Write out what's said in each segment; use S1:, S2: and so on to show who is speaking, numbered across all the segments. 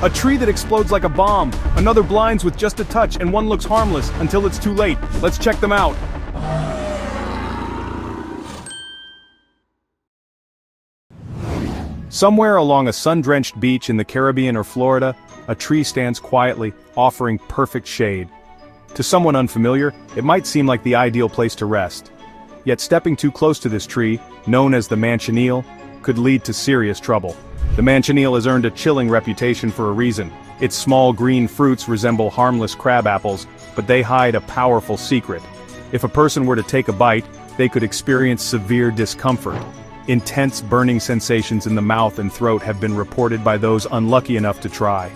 S1: A tree that explodes like a bomb, another blinds with just a touch, and one looks harmless until it's too late. Let's check them out. Somewhere along a sun-drenched beach in the Caribbean or Florida, a tree stands quietly, offering perfect shade. To someone unfamiliar, it might seem like the ideal place to rest. Yet stepping too close to this tree, known as the manchineel, could lead to serious trouble. The manchineel has earned a chilling reputation for a reason. Its small green fruits resemble harmless crab apples, but they hide a powerful secret. If a person were to take a bite, they could experience severe discomfort. Intense burning sensations in the mouth and throat have been reported by those unlucky enough to try.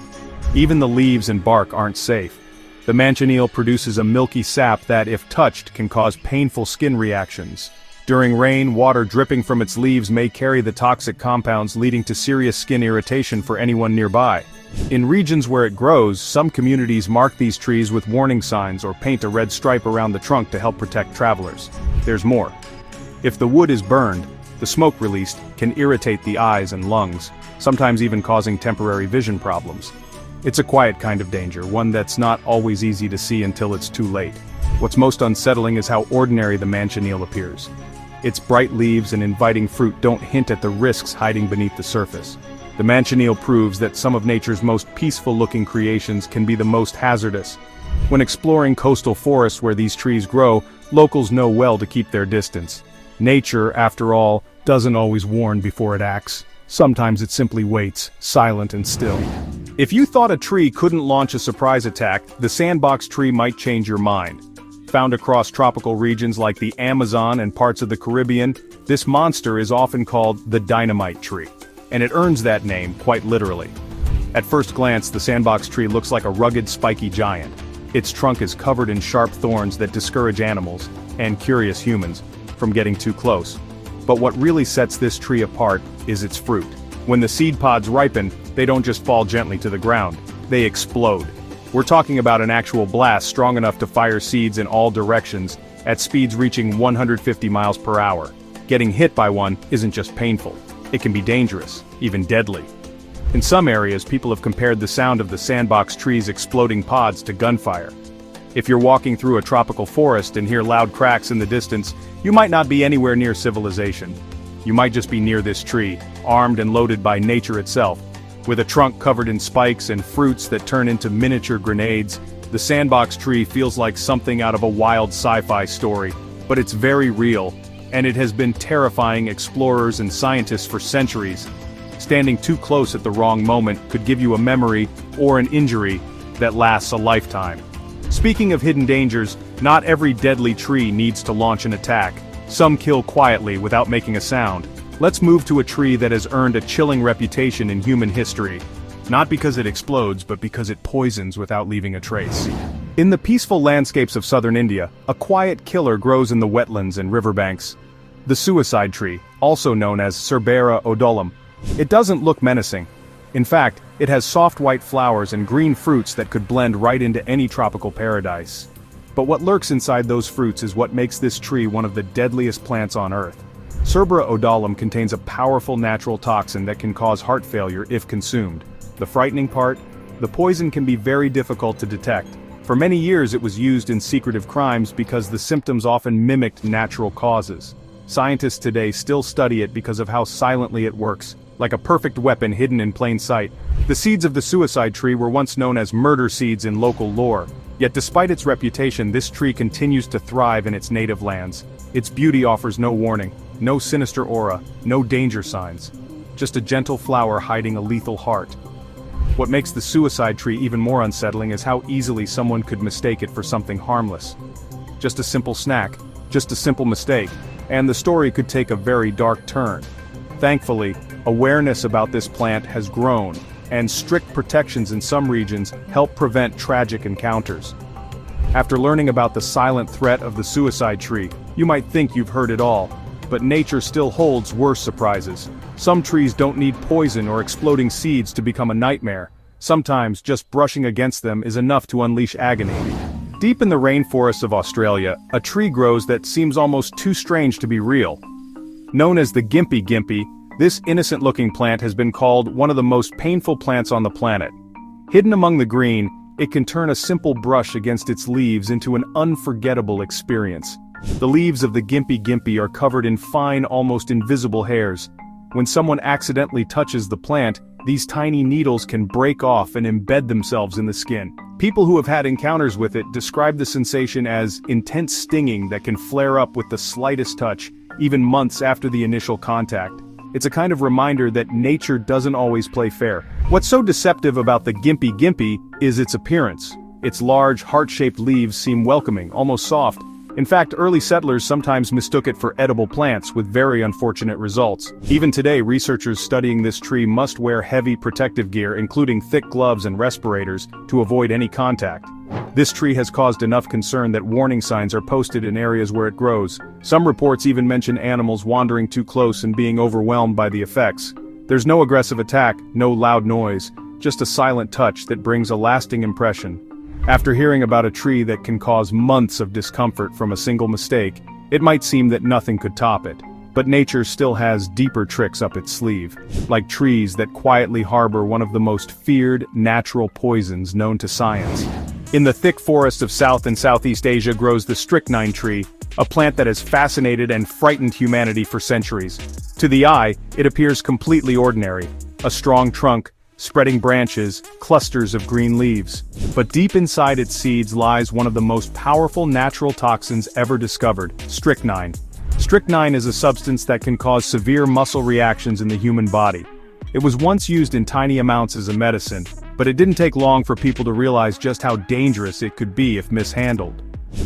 S1: Even the leaves and bark aren't safe. The manchineel produces a milky sap that, if touched, can cause painful skin reactions. During rain, water dripping from its leaves may carry the toxic compounds, leading to serious skin irritation for anyone nearby. In regions where it grows, some communities mark these trees with warning signs or paint a red stripe around the trunk to help protect travelers. There's more. If the wood is burned, the smoke released can irritate the eyes and lungs, sometimes even causing temporary vision problems. It's a quiet kind of danger, one that's not always easy to see until it's too late. What's most unsettling is how ordinary the manchineel appears. Its bright leaves and inviting fruit don't hint at the risks hiding beneath the surface. The manchineel proves that some of nature's most peaceful-looking creations can be the most hazardous. When exploring coastal forests where these trees grow, locals know well to keep their distance. Nature, after all, doesn't always warn before it acts. Sometimes it simply waits, silent and still. If you thought a tree couldn't launch a surprise attack, the sandbox tree might change your mind. Found across tropical regions like the Amazon and parts of the Caribbean, this monster is often called the dynamite tree. And it earns that name quite literally. At first glance, the sandbox tree looks like a rugged, spiky giant. Its trunk is covered in sharp thorns that discourage animals, and curious humans, from getting too close. But what really sets this tree apart is its fruit. When the seed pods ripen, they don't just fall gently to the ground, they explode. We're talking about an actual blast strong enough to fire seeds in all directions, at speeds reaching 150 miles per hour. Getting hit by one isn't just painful, it can be dangerous, even deadly. In some areas, people have compared the sound of the sandbox tree's exploding pods to gunfire. If you're walking through a tropical forest and hear loud cracks in the distance, you might not be anywhere near civilization. You might just be near this tree, armed and loaded by nature itself. With a trunk covered in spikes and fruits that turn into miniature grenades, the sandbox tree feels like something out of a wild sci-fi story, but it's very real, and it has been terrifying explorers and scientists for centuries. Standing too close at the wrong moment could give you a memory or an injury that lasts a lifetime. Speaking of hidden dangers, not every deadly tree needs to launch an attack. Some kill quietly without making a sound. Let's move to a tree that has earned a chilling reputation in human history. Not because it explodes, but because it poisons without leaving a trace. In the peaceful landscapes of southern India, a quiet killer grows in the wetlands and riverbanks. The suicide tree, also known as Cerbera odolum. It doesn't look menacing. In fact, it has soft white flowers and green fruits that could blend right into any tropical paradise. But what lurks inside those fruits is what makes this tree one of the deadliest plants on Earth. Cerbera odolum contains a powerful natural toxin that can cause heart failure if consumed. The frightening part? The poison can be very difficult to detect. For many years it was used in secretive crimes because the symptoms often mimicked natural causes. Scientists today still study it because of how silently it works, like a perfect weapon hidden in plain sight. The seeds of the suicide tree were once known as murder seeds in local lore. Yet despite its reputation, this tree continues to thrive in its native lands. Its beauty offers no warning, no sinister aura, no danger signs. Just a gentle flower hiding a lethal heart. What makes the suicide tree even more unsettling is how easily someone could mistake it for something harmless. Just a simple snack, just a simple mistake, and the story could take a very dark turn. Thankfully, awareness about this plant has grown, and strict protections in some regions help prevent tragic encounters. After learning about the silent threat of the suicide tree, you might think you've heard it all, but nature still holds worse surprises. Some trees don't need poison or exploding seeds to become a nightmare. Sometimes just brushing against them is enough to unleash agony. Deep in the rainforests of Australia, a tree grows that seems almost too strange to be real. Known as the gimpy, this innocent-looking plant has been called one of the most painful plants on the planet. Hidden among the green, it can turn a simple brush against its leaves into an unforgettable experience. The leaves of the gimpy gimpy are covered in fine, almost invisible hairs. When someone accidentally touches the plant, these tiny needles can break off and embed themselves in the skin. People who have had encounters with it describe the sensation as intense stinging that can flare up with the slightest touch, even months after the initial contact. It's a kind of reminder that nature doesn't always play fair. What's so deceptive about the gimpy gimpy is its appearance. Its large, heart-shaped leaves seem welcoming, almost soft. In fact, early settlers sometimes mistook it for edible plants with very unfortunate results. Even today, researchers studying this tree must wear heavy protective gear, including thick gloves and respirators, to avoid any contact. This tree has caused enough concern that warning signs are posted in areas where it grows. Some reports even mention animals wandering too close and being overwhelmed by the effects. There's no aggressive attack, no loud noise, just a silent touch that brings a lasting impression. After hearing about a tree that can cause months of discomfort from a single mistake, it might seem that nothing could top it. But nature still has deeper tricks up its sleeve, like trees that quietly harbor one of the most feared natural poisons known to science. In the thick forest of South and Southeast Asia grows the strychnine tree, a plant that has fascinated and frightened humanity for centuries. To the eye, it appears completely ordinary, a strong trunk, spreading branches, clusters of green leaves. But deep inside its seeds lies one of the most powerful natural toxins ever discovered, strychnine. Strychnine is a substance that can cause severe muscle reactions in the human body. It was once used in tiny amounts as a medicine, but it didn't take long for people to realize just how dangerous it could be if mishandled.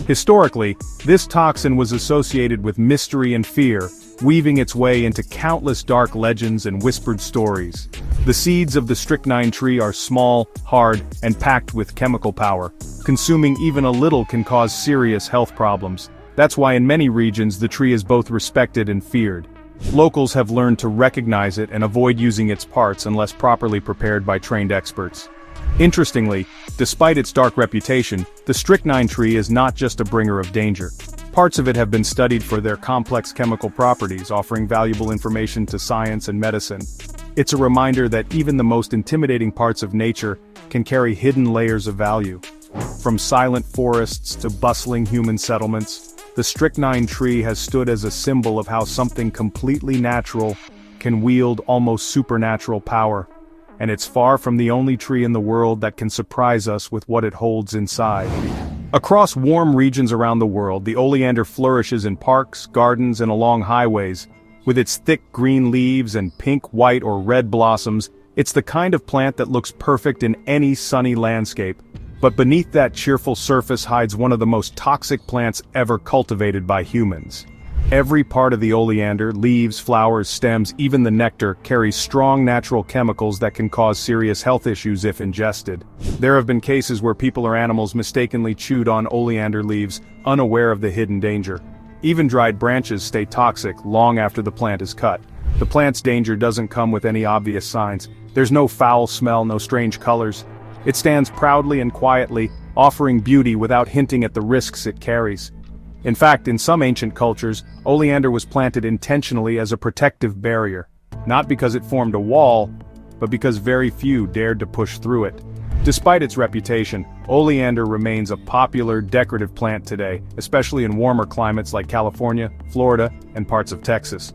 S1: Historically, this toxin was associated with mystery and fear, weaving its way into countless dark legends and whispered stories. The seeds of the strychnine tree are small, hard, and packed with chemical power. Consuming even a little can cause serious health problems. That's why in many regions the tree is both respected and feared. Locals have learned to recognize it and avoid using its parts unless properly prepared by trained experts. Interestingly, despite its dark reputation, the strychnine tree is not just a bringer of danger. Parts of it have been studied for their complex chemical properties, offering valuable information to science and medicine. It's a reminder that even the most intimidating parts of nature can carry hidden layers of value. From silent forests to bustling human settlements, the strychnine tree has stood as a symbol of how something completely natural can wield almost supernatural power. And it's far from the only tree in the world that can surprise us with what it holds inside. Across warm regions around the world, the oleander flourishes in parks, gardens, and along highways. With its thick green leaves and pink, white, or red blossoms, it's the kind of plant that looks perfect in any sunny landscape. But beneath that cheerful surface hides one of the most toxic plants ever cultivated by humans. Every part of the oleander, leaves, flowers, stems, even the nectar, carries strong natural chemicals that can cause serious health issues if ingested. There have been cases where people or animals mistakenly chewed on oleander leaves, unaware of the hidden danger. Even dried branches stay toxic long after the plant is cut. The plant's danger doesn't come with any obvious signs. There's no foul smell, no strange colors. It stands proudly and quietly, offering beauty without hinting at the risks it carries. In fact, in some ancient cultures, oleander was planted intentionally as a protective barrier. Not because it formed a wall, but because very few dared to push through it. Despite its reputation, oleander remains a popular decorative plant today, especially in warmer climates like California, Florida, and parts of Texas.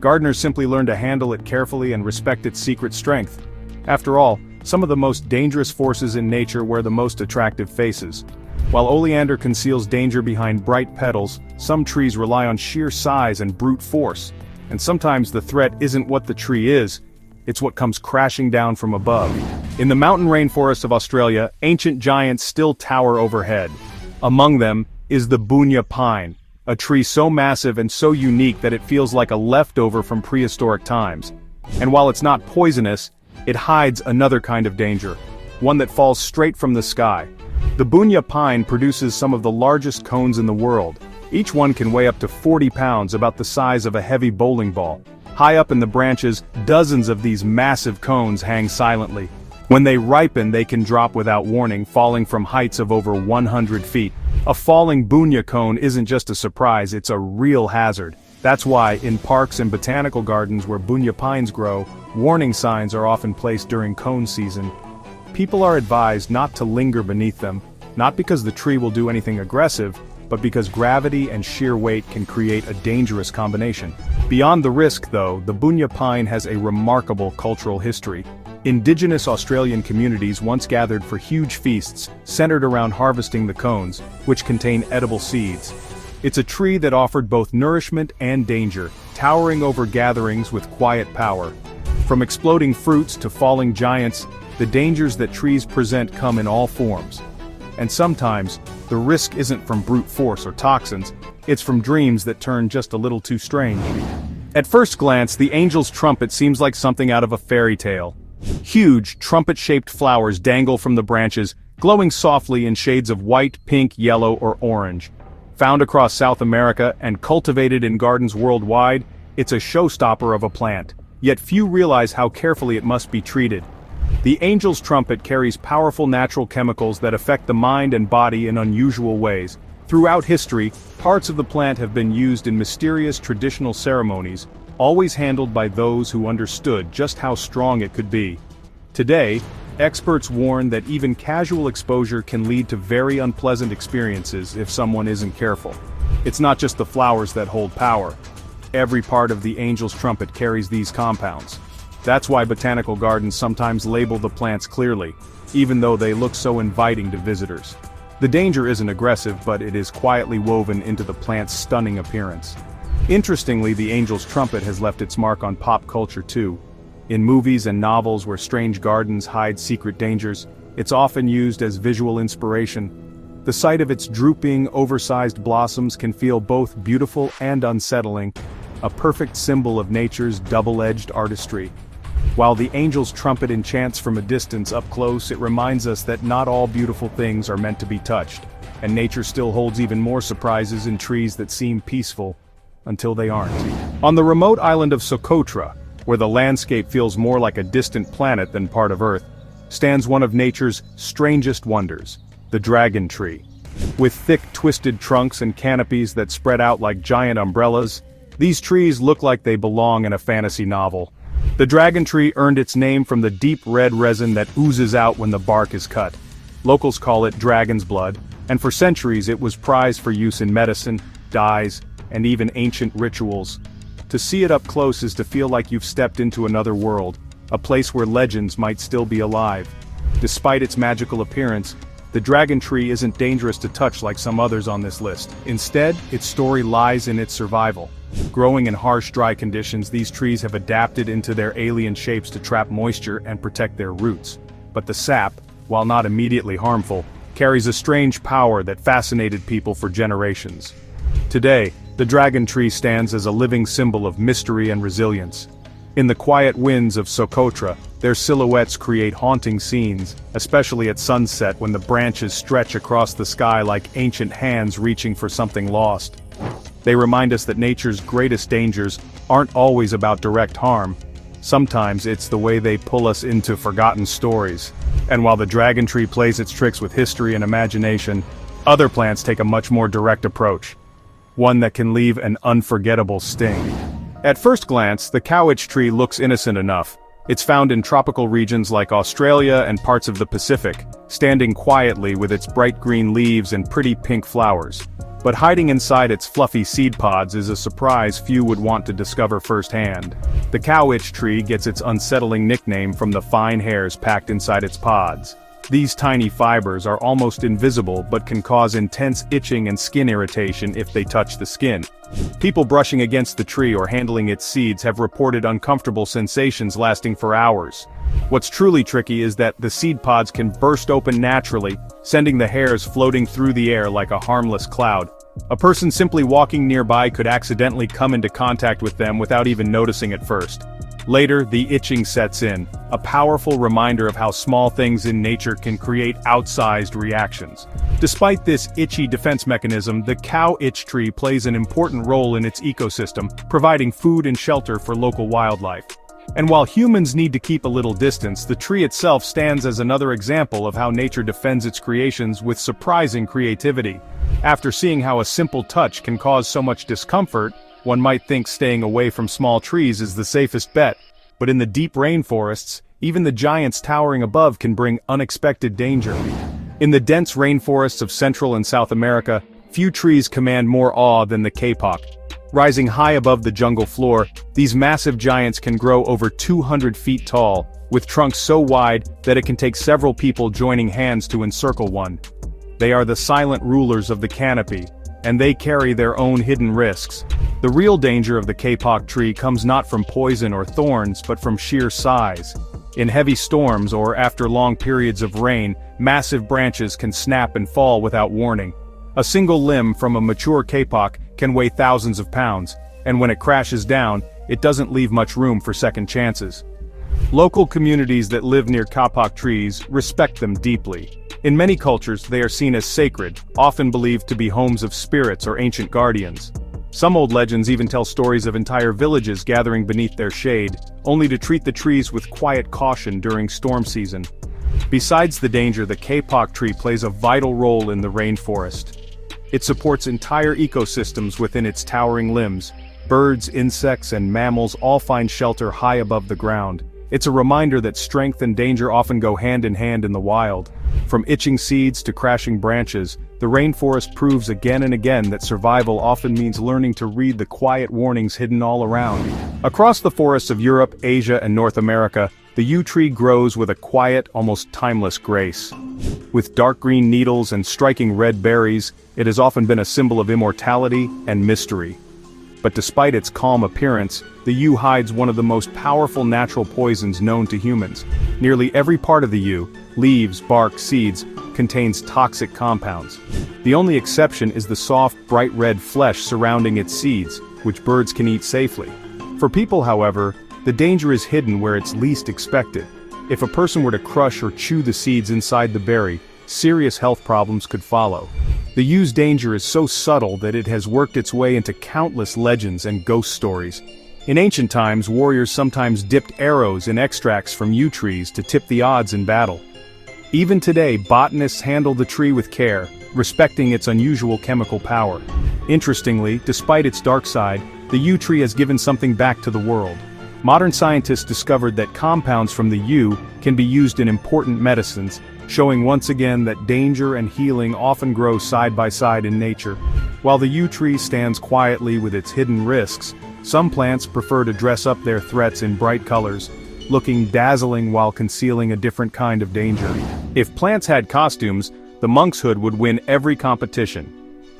S1: Gardeners simply learn to handle it carefully and respect its secret strength. After all, some of the most dangerous forces in nature wear the most attractive faces. While oleander conceals danger behind bright petals, some trees rely on sheer size and brute force. And sometimes the threat isn't what the tree is, it's what comes crashing down from above. In the mountain rainforests of Australia, ancient giants still tower overhead. Among them is the bunya pine, a tree so massive and so unique that it feels like a leftover from prehistoric times. And while it's not poisonous, it hides another kind of danger, one that falls straight from the sky. The bunya pine produces some of the largest cones in the world. Each one can weigh up to 40 pounds, about the size of a heavy bowling ball. High up in the branches, dozens of these massive cones hang silently. When they ripen, they can drop without warning, falling from heights of over 100 feet. A falling bunya cone isn't just a surprise, it's a real hazard. That's why, in parks and botanical gardens where bunya pines grow, warning signs are often placed during cone season. People are advised not to linger beneath them, not because the tree will do anything aggressive, but because gravity and sheer weight can create a dangerous combination. Beyond the risk, though, the bunya pine has a remarkable cultural history. Indigenous Australian communities once gathered for huge feasts, centered around harvesting the cones, which contain edible seeds. It's a tree that offered both nourishment and danger, towering over gatherings with quiet power. From exploding fruits to falling giants, the dangers that trees present come in all forms. And sometimes, the risk isn't from brute force or toxins, it's from dreams that turn just a little too strange. At first glance, the angel's trumpet seems like something out of a fairy tale. Huge, trumpet-shaped flowers dangle from the branches, glowing softly in shades of white, pink, yellow, or orange. Found across South America and cultivated in gardens worldwide, it's a showstopper of a plant. Yet few realize how carefully it must be treated. The angel's trumpet carries powerful natural chemicals that affect the mind and body in unusual ways. Throughout history, parts of the plant have been used in mysterious traditional ceremonies, always handled by those who understood just how strong it could be. Today, experts warn that even casual exposure can lead to very unpleasant experiences if someone isn't careful. It's not just the flowers that hold power. Every part of the angel's trumpet carries these compounds. That's why botanical gardens sometimes label the plants clearly, even though they look so inviting to visitors. The danger isn't aggressive, but it is quietly woven into the plant's stunning appearance. Interestingly, the angel's trumpet has left its mark on pop culture too. In movies and novels where strange gardens hide secret dangers, it's often used as visual inspiration. The sight of its drooping, oversized blossoms can feel both beautiful and unsettling, a perfect symbol of nature's double-edged artistry. While the angel's trumpet enchants from a distance, up close it reminds us that not all beautiful things are meant to be touched, and nature still holds even more surprises in trees that seem peaceful, until they aren't. On the remote island of Socotra, where the landscape feels more like a distant planet than part of Earth, stands one of nature's strangest wonders, the dragon tree. With thick, twisted trunks and canopies that spread out like giant umbrellas, these trees look like they belong in a fantasy novel. The dragon tree earned its name from the deep red resin that oozes out when the bark is cut. Locals call it dragon's blood, and for centuries it was prized for use in medicine, dyes, and even ancient rituals. To see it up close is to feel like you've stepped into another world, a place where legends might still be alive. Despite its magical appearance, the dragon tree isn't dangerous to touch like some others on this list. Instead, its story lies in its survival. Growing in harsh, dry conditions, these trees have adapted into their alien shapes to trap moisture and protect their roots. But the sap, while not immediately harmful, carries a strange power that fascinated people for generations. Today, the dragon tree stands as a living symbol of mystery and resilience. In the quiet winds of Socotra, their silhouettes create haunting scenes, especially at sunset when the branches stretch across the sky like ancient hands reaching for something lost. They remind us that nature's greatest dangers aren't always about direct harm. Sometimes it's the way they pull us into forgotten stories. And while the dragon tree plays its tricks with history and imagination, other plants take a much more direct approach. One that can leave an unforgettable sting. At first glance, the cowitch tree looks innocent enough. It's found in tropical regions like Australia and parts of the Pacific, standing quietly with its bright green leaves and pretty pink flowers. But hiding inside its fluffy seed pods is a surprise few would want to discover firsthand. The cowitch tree gets its unsettling nickname from the fine hairs packed inside its pods. These tiny fibers are almost invisible but can cause intense itching and skin irritation if they touch the skin. People brushing against the tree or handling its seeds have reported uncomfortable sensations lasting for hours. What's truly tricky is that the seed pods can burst open naturally, sending the hairs floating through the air like a harmless cloud. A person simply walking nearby could accidentally come into contact with them without even noticing at first. Later, the itching sets in, a powerful reminder of how small things in nature can create outsized reactions. Despite this itchy defense mechanism, the cow itch tree plays an important role in its ecosystem, providing food and shelter for local wildlife. And while humans need to keep a little distance, the tree itself stands as another example of how nature defends its creations with surprising creativity. After seeing how a simple touch can cause so much discomfort, one might think staying away from small trees is the safest bet. But in the deep rainforests, Even the giants towering above can bring unexpected danger. In the dense rainforests of Central and South America, few trees command more awe than the kapok. Rising high above the jungle floor, these massive giants can grow over 200 feet tall, with trunks so wide that it can take several people joining hands to encircle one. They are the silent rulers of the canopy, and they carry their own hidden risks. The real danger of the kapok tree comes not from poison or thorns but from sheer size. In heavy storms or after long periods of rain, massive branches can snap and fall without warning. A single limb from a mature kapok can weigh thousands of pounds, and when it crashes down, it doesn't leave much room for second chances. Local communities that live near kapok trees respect them deeply. In many cultures, they are seen as sacred, often believed to be homes of spirits or ancient guardians. Some old legends even tell stories of entire villages gathering beneath their shade, only to treat the trees with quiet caution during storm season. Besides the danger, the kapok tree plays a vital role in the rainforest. It supports entire ecosystems within its towering limbs. Birds, insects, and mammals all find shelter high above the ground. It's a reminder that strength and danger often go hand in hand in the wild. From itching seeds to crashing branches, the rainforest proves again and again that survival often means learning to read the quiet warnings hidden all around. Across the forests of Europe, Asia, and North America, the yew tree grows with a quiet, almost timeless grace. With dark green needles and striking red berries, it has often been a symbol of immortality and mystery. But despite its calm appearance, the yew hides one of the most powerful natural poisons known to humans. Nearly every part of the yew, leaves, bark, seeds, contains toxic compounds. The only exception is the soft, bright red flesh surrounding its seeds, which birds can eat safely. For people, however, the danger is hidden where it's least expected. If a person were to crush or chew the seeds inside the berry, serious health problems could follow. The yew's danger is so subtle that it has worked its way into countless legends and ghost stories. In ancient times, warriors sometimes dipped arrows in extracts from yew trees to tip the odds in battle. Even today, botanists handle the tree with care, respecting its unusual chemical power. Interestingly, despite its dark side, the yew tree has given something back to the world. Modern scientists discovered that compounds from the yew can be used in important medicines, showing once again that danger and healing often grow side by side in nature. While the yew tree stands quietly with its hidden risks, some plants prefer to dress up their threats in bright colors, looking dazzling while concealing a different kind of danger. If plants had costumes, the monk's hood would win every competition.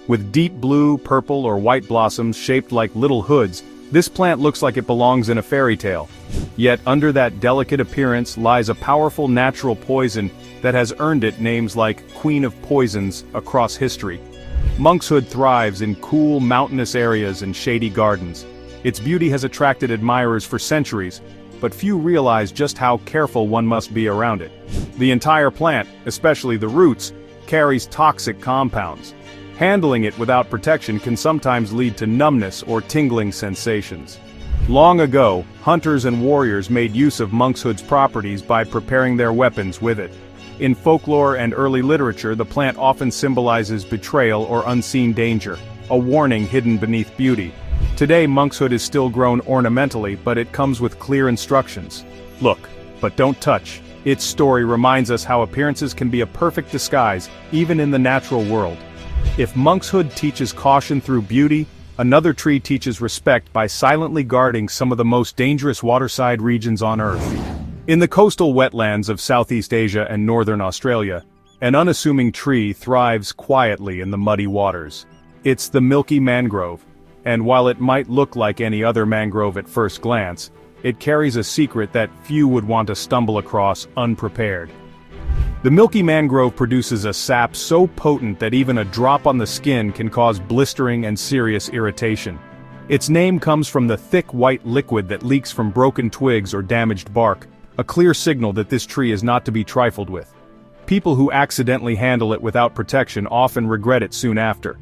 S1: With deep blue, purple, or white blossoms shaped like little hoods, this plant looks like it belongs in a fairy tale. Yet under that delicate appearance lies a powerful natural poison that has earned it names like Queen of Poisons across history. Monkshood thrives in cool, mountainous areas and shady gardens. Its beauty has attracted admirers for centuries, but few realize just how careful one must be around it. The entire plant, especially the roots, carries toxic compounds. Handling it without protection can sometimes lead to numbness or tingling sensations. Long ago, hunters and warriors made use of monkshood's properties by preparing their weapons with it. In folklore and early literature, the plant often symbolizes betrayal or unseen danger, a warning hidden beneath beauty. Today, monkshood is still grown ornamentally, but it comes with clear instructions. Look, but don't touch. Its story reminds us how appearances can be a perfect disguise, even in the natural world. If monkshood teaches caution through beauty, another tree teaches respect by silently guarding some of the most dangerous waterside regions on Earth. In the coastal wetlands of Southeast Asia and northern Australia, an unassuming tree thrives quietly in the muddy waters. It's the milky mangrove, and while it might look like any other mangrove at first glance, it carries a secret that few would want to stumble across unprepared. The milky mangrove produces a sap so potent that even a drop on the skin can cause blistering and serious irritation. Its name comes from the thick white liquid that leaks from broken twigs or damaged bark, a clear signal that this tree is not to be trifled with. People who accidentally handle it without protection often regret it soon after.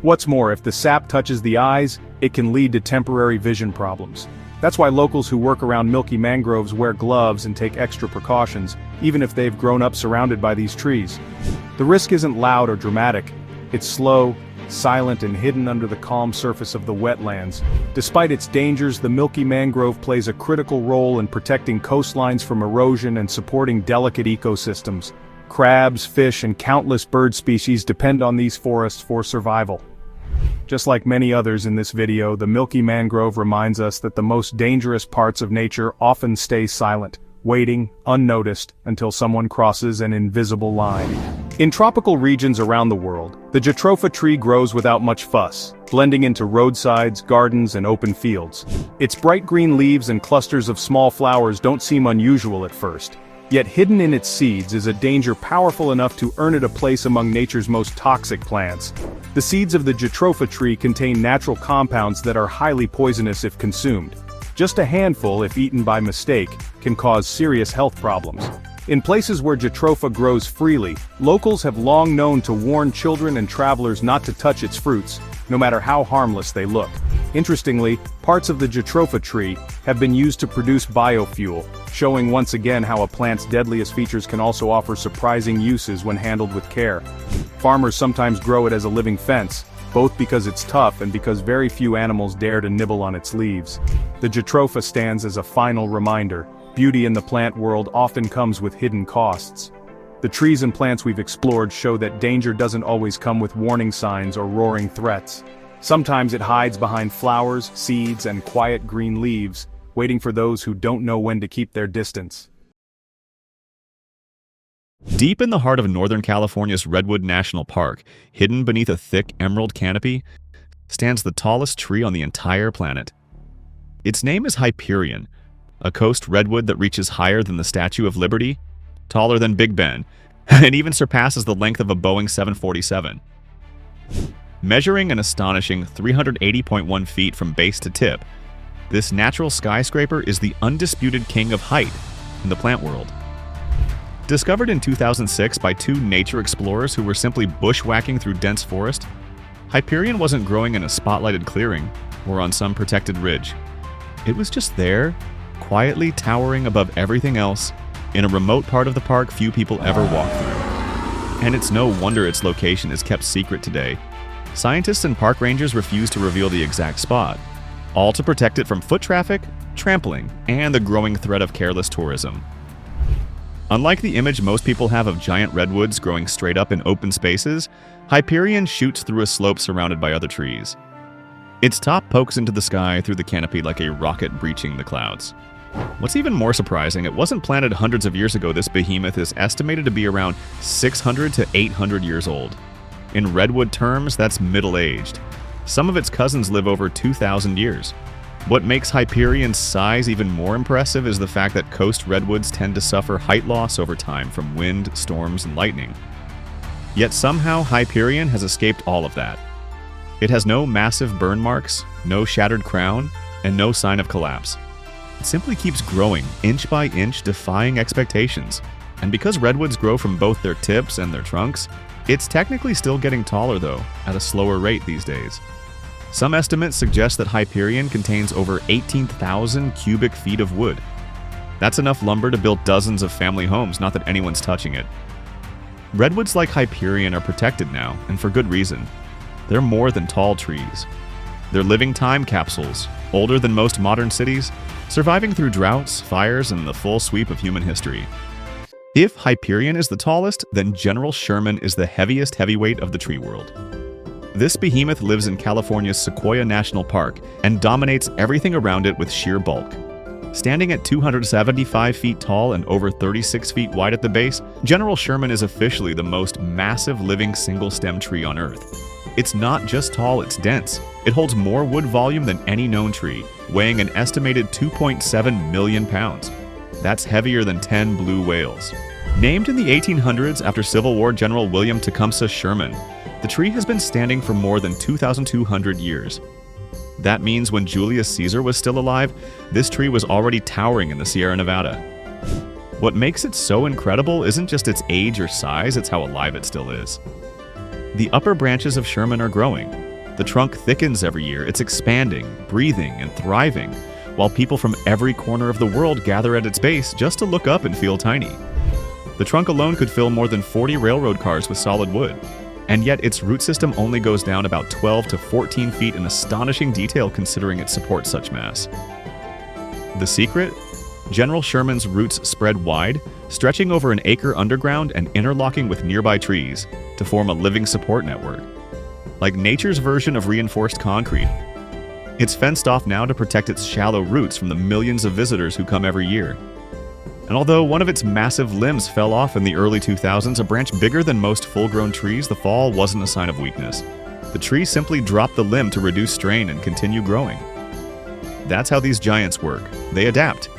S1: What's more, if the sap touches the eyes, it can lead to temporary vision problems. That's why locals who work around milky mangroves wear gloves and take extra precautions, even if they've grown up surrounded by these trees. The risk isn't loud or dramatic. It's slow, silent and hidden under the calm surface of the wetlands. Despite its dangers, the milky mangrove plays a critical role in protecting coastlines from erosion and supporting delicate ecosystems. Crabs, fish, and countless bird species depend on these forests for survival. Just like many others in this video, the milky mangrove reminds us that the most dangerous parts of nature often stay silent, waiting, unnoticed, until someone crosses an invisible line. In tropical regions around the world, the jatropha tree grows without much fuss, blending into roadsides, gardens, and open fields. Its bright green leaves and clusters of small flowers don't seem unusual at first. Yet hidden in its seeds is a danger powerful enough to earn it a place among nature's most toxic plants. The seeds of the jatropha tree contain natural compounds that are highly poisonous if consumed. Just a handful, if eaten by mistake, can cause serious health problems. In places where jatropha grows freely, locals have long known to warn children and travelers not to touch its fruits, no matter how harmless they look. Interestingly, parts of the jatropha tree have been used to produce biofuel, showing once again how a plant's deadliest features can also offer surprising uses when handled with care. Farmers sometimes grow it as a living fence, both because it's tough and because very few animals dare to nibble on its leaves. The jatropha stands as a final reminder: beauty in the plant world often comes with hidden costs. The trees and plants we've explored show that danger doesn't always come with warning signs or roaring threats. Sometimes it hides behind flowers, seeds, and quiet green leaves, waiting for those who don't know when to keep their distance.
S2: Deep in the heart of Northern California's Redwood National Park, hidden beneath a thick emerald canopy, stands the tallest tree on the entire planet. Its name is Hyperion, a coast redwood that reaches higher than the Statue of Liberty, taller than Big Ben, and even surpasses the length of a Boeing 747. Measuring an astonishing 380.1 feet from base to tip, this natural skyscraper is the undisputed king of height in the plant world. Discovered in 2006 by two nature explorers who were simply bushwhacking through dense forest, Hyperion wasn't growing in a spotlighted clearing or on some protected ridge. It was just there, quietly towering above everything else, in a remote part of the park few people ever walk through. And it's no wonder its location is kept secret today. Scientists and park rangers refuse to reveal the exact spot, all to protect it from foot traffic, trampling, and the growing threat of careless tourism. Unlike the image most people have of giant redwoods growing straight up in open spaces, Hyperion shoots through a slope surrounded by other trees. Its top pokes into the sky through the canopy like a rocket breaching the clouds. What's even more surprising, it wasn't planted hundreds of years ago. This behemoth is estimated to be around 600 to 800 years old. In redwood terms, that's middle-aged. Some of its cousins live over 2,000 years. What makes Hyperion's size even more impressive is the fact that coast redwoods tend to suffer height loss over time from wind, storms, and lightning. Yet somehow Hyperion has escaped all of that. It has no massive burn marks, no shattered crown, and no sign of collapse. It simply keeps growing, inch by inch, defying expectations. And because redwoods grow from both their tips and their trunks, it's technically still getting taller though, at a slower rate these days. Some estimates suggest that Hyperion contains over 18,000 cubic feet of wood. That's enough lumber to build dozens of family homes, not that anyone's touching it. Redwoods like Hyperion are protected now, and for good reason. They're more than tall trees. They're living time capsules, older than most modern cities, surviving through droughts, fires, and the full sweep of human history. If Hyperion is the tallest, then General Sherman is the heaviest heavyweight of the tree world. This behemoth lives in California's Sequoia National Park and dominates everything around it with sheer bulk. Standing at 275 feet tall and over 36 feet wide at the base, General Sherman is officially the most massive living single-stem tree on Earth. It's not just tall, it's dense. It holds more wood volume than any known tree, weighing an estimated 2.7 million pounds. That's heavier than 10 blue whales. Named in the 1800s after Civil War General William Tecumseh Sherman, the tree has been standing for more than 2,200 years. That means when Julius Caesar was still alive, this tree was already towering in the Sierra Nevada. What makes it so incredible isn't just its age or size, it's how alive it still is. The upper branches of Sherman are growing. The trunk thickens every year, it's expanding, breathing, and thriving, while people from every corner of the world gather at its base just to look up and feel tiny. The trunk alone could fill more than 40 railroad cars with solid wood. and yet its root system only goes down about 12 to 14 feet in astonishing detail considering it supports such mass. The secret? General Sherman's roots spread wide, stretching over an acre underground and interlocking with nearby trees to form a living support network. Like nature's version of reinforced concrete. It's fenced off now to protect its shallow roots from the millions of visitors who come every year. And although one of its massive limbs fell off in the early 2000s, a branch bigger than most full-grown trees, the fall wasn't a sign of weakness. The tree simply dropped the limb to reduce strain and continue growing. That's how these giants work. They adapt.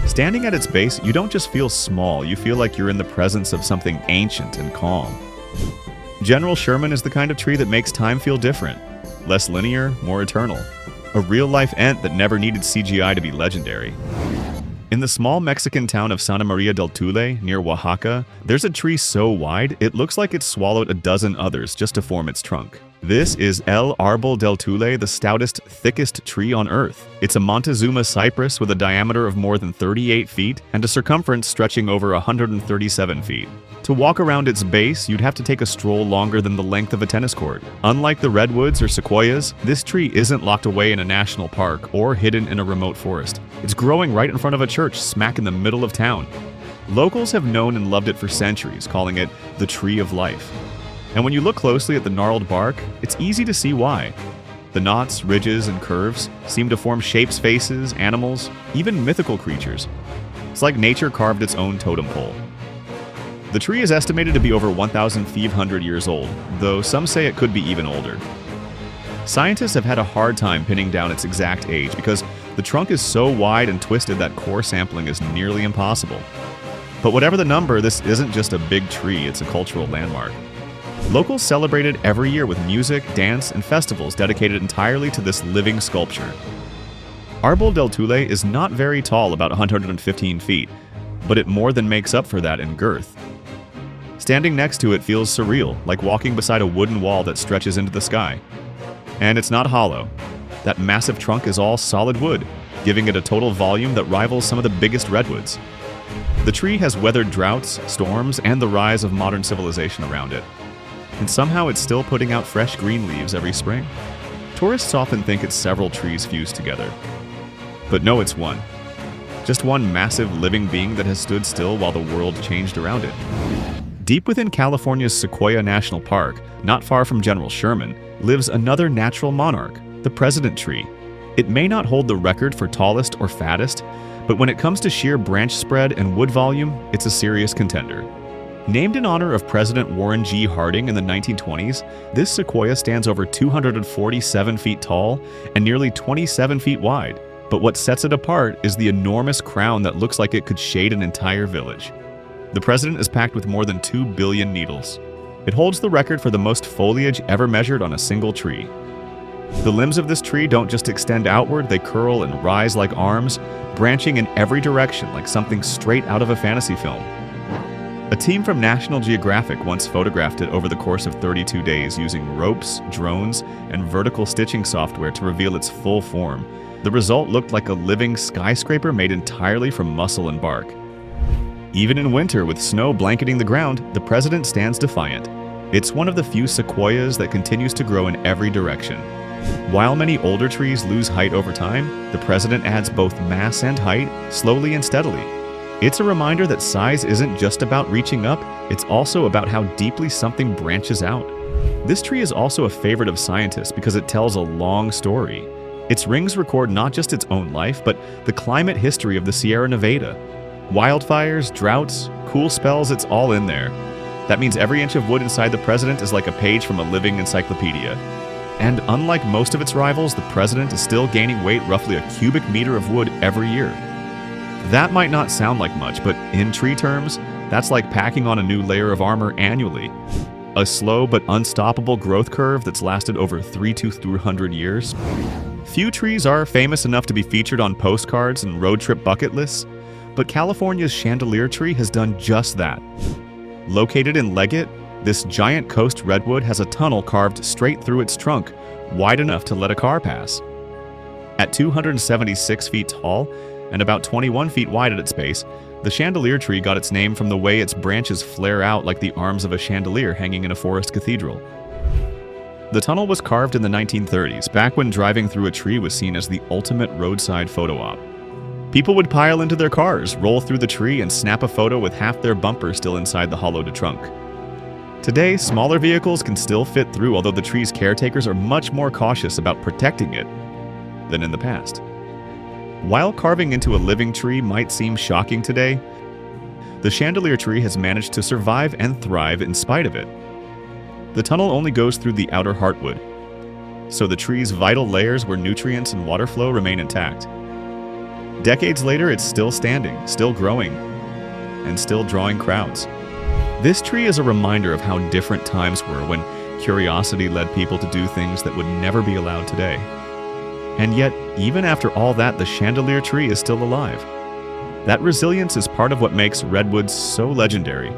S2: Standing at its base, you don't just feel small, you feel like you're in the presence of something ancient and calm. General Sherman is the kind of tree that makes time feel different. Less linear, more eternal. A real-life ent that never needed CGI to be legendary. In the small Mexican town of Santa Maria del Tule, near Oaxaca, there's a tree so wide, it looks like it swallowed a dozen others just to form its trunk. This is El Árbol del Tule, the stoutest, thickest tree on Earth. It's a Montezuma cypress with a diameter of more than 38 feet and a circumference stretching over 137 feet. To walk around its base, you'd have to take a stroll longer than the length of a tennis court. Unlike the redwoods or sequoias, this tree isn't locked away in a national park or hidden in a remote forest. It's growing right in front of a church, smack in the middle of town. Locals have known and loved it for centuries, calling it the Tree of Life. And when you look closely at the gnarled bark, it's easy to see why. The knots, ridges, and curves seem to form shapes, faces, animals, even mythical creatures. It's like nature carved its own totem pole. The tree is estimated to be over 1,500 years old, though some say it could be even older. Scientists have had a hard time pinning down its exact age because the trunk is so wide and twisted that core sampling is nearly impossible. But whatever the number, this isn't just a big tree, it's a cultural landmark. Locals celebrate it every year with music, dance, and festivals dedicated entirely to this living sculpture. Árbol del Tule is not very tall, about 115 feet, but it more than makes up for that in girth. Standing next to it feels surreal, like walking beside a wooden wall that stretches into the sky. And it's not hollow. That massive trunk is all solid wood, giving it a total volume that rivals some of the biggest redwoods. The tree has weathered droughts, storms, and the rise of modern civilization around it. And somehow it's still putting out fresh green leaves every spring. Tourists often think it's several trees fused together. But no, it's one. Just one massive living being that has stood still while the world changed around it. Deep within California's Sequoia National Park, not far from General Sherman, lives another natural monarch, the president tree. It may not hold the record for tallest or fattest, but when it comes to sheer branch spread and wood volume, it's a serious contender. Named in honor of President Warren G. Harding in the 1920s, this sequoia stands over 247 feet tall and nearly 27 feet wide. But what sets it apart is the enormous crown that looks like it could shade an entire village. The president is packed with more than 2 billion needles. It holds the record for the most foliage ever measured on a single tree. The limbs of this tree don't just extend outward, they curl and rise like arms, branching in every direction like something straight out of a fantasy film. A team from National Geographic once photographed it over the course of 32 days using ropes, drones, and vertical stitching software to reveal its full form. The result looked like a living skyscraper made entirely from muscle and bark. Even in winter, with snow blanketing the ground, the president stands defiant. It's one of the few sequoias that continues to grow in every direction. While many older trees lose height over time, the president adds both mass and height, slowly and steadily. It's a reminder that size isn't just about reaching up, it's also about how deeply something branches out. This tree is also a favorite of scientists because it tells a long story. Its rings record not just its own life, but the climate history of the Sierra Nevada. Wildfires, droughts, cool spells, it's all in there. That means every inch of wood inside the president is like a page from a living encyclopedia. And unlike most of its rivals, the president is still gaining weight roughly a cubic meter of wood every year. That might not sound like much, but in tree terms, that's like packing on a new layer of armor annually. A slow but unstoppable growth curve that's lasted over 300 years. Few trees are famous enough to be featured on postcards and road trip bucket lists, but California's chandelier tree has done just that. Located in Leggett, this giant coast redwood has a tunnel carved straight through its trunk, wide enough to let a car pass. At 276 feet tall and about 21 feet wide at its base, The chandelier tree got its name from the way its branches flare out like the arms of a chandelier hanging in a forest cathedral. The tunnel was carved in the 1930s, back when driving through a tree was seen as the ultimate roadside photo op. People would pile into their cars, roll through the tree, and snap a photo with half their bumper still inside the hollowed trunk. Today, smaller vehicles can still fit through, although the tree's caretakers are much more cautious about protecting it than in the past. While carving into a living tree might seem shocking today, the chandelier tree has managed to survive and thrive in spite of it. The tunnel only goes through the outer heartwood, so the tree's vital layers where nutrients and water flow remain intact. Decades later, it's still standing, still growing, and still drawing crowds. This tree is a reminder of how different times were when curiosity led people to do things that would never be allowed today. And yet, even after all that, the chandelier tree is still alive. That resilience is part of what makes redwoods so legendary.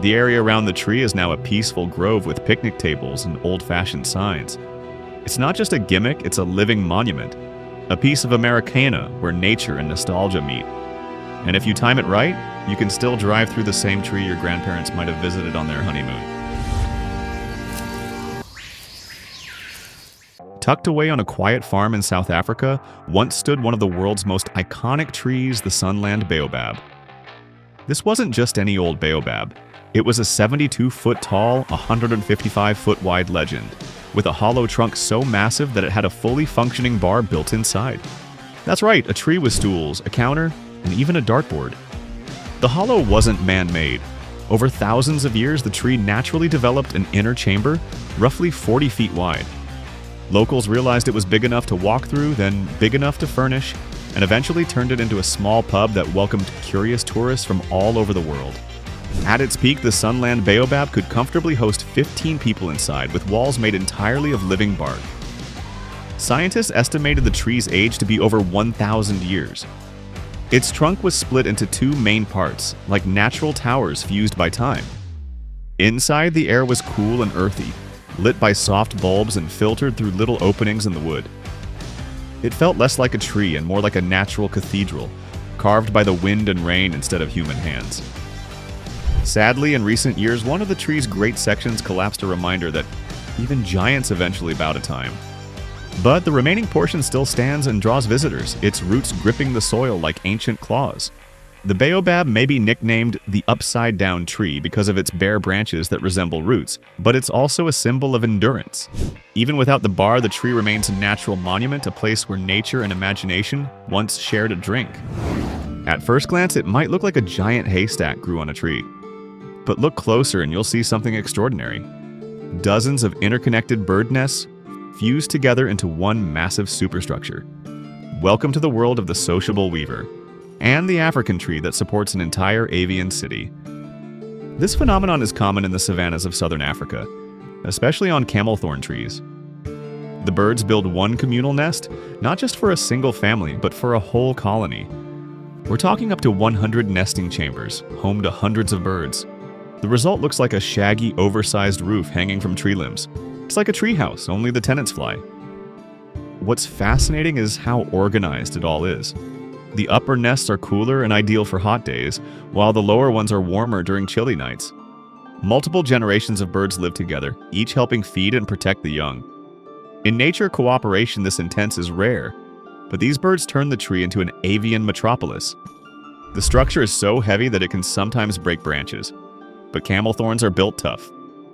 S2: The area around the tree is now a peaceful grove with picnic tables and old-fashioned signs. It's not just a gimmick, it's a living monument, a piece of Americana where nature and nostalgia meet. And if you time it right, you can still drive through the same tree your grandparents might have visited on their honeymoon. Tucked away on a quiet farm in South Africa, once stood one of the world's most iconic trees, the Sunland baobab. This wasn't just any old baobab. It was a 72-foot tall, 155-foot wide legend, with a hollow trunk so massive that it had a fully functioning bar built inside. That's right, a tree with stools, a counter, and even a dartboard. The hollow wasn't man-made. Over thousands of years, the tree naturally developed an inner chamber, roughly 40 feet wide. Locals realized it was big enough to walk through, then big enough to furnish, and eventually turned it into a small pub that welcomed curious tourists from all over the world. At its peak, the Sunland baobab could comfortably host 15 people inside, with walls made entirely of living bark. Scientists estimated the tree's age to be over 1,000 years. Its trunk was split into two main parts, like natural towers fused by time. Inside, the air was cool and earthy, lit by soft bulbs and filtered through little openings in the wood. It felt less like a tree and more like a natural cathedral, carved by the wind and rain instead of human hands. Sadly, in recent years, one of the tree's great sections collapsed, a reminder that even giants eventually bow to time. But the remaining portion still stands and draws visitors, its roots gripping the soil like ancient claws. The baobab may be nicknamed the upside-down tree because of its bare branches that resemble roots, but it's also a symbol of endurance. Even without the bar, the tree remains a natural monument, a place where nature and imagination once shared a drink. At first glance, it might look like a giant haystack grew on a tree. But look closer and you'll see something extraordinary. Dozens of interconnected bird nests fused together into one massive superstructure. Welcome to the world of the sociable weaver, and the African tree that supports an entire avian city. This phenomenon is common in the savannas of southern Africa, especially on camelthorn trees. The birds build one communal nest, not just for a single family, but for a whole colony. We're talking up to 100 nesting chambers, home to hundreds of birds. The result looks like a shaggy, oversized roof hanging from tree limbs. It's like a treehouse, only the tenants fly. What's fascinating is how organized it all is. The upper nests are cooler and ideal for hot days, while the lower ones are warmer during chilly nights. Multiple generations of birds live together, each helping feed and protect the young. In nature, cooperation this intense is rare, but these birds turn the tree into an avian metropolis. The structure is so heavy that it can sometimes break branches, but camelthorns are built tough.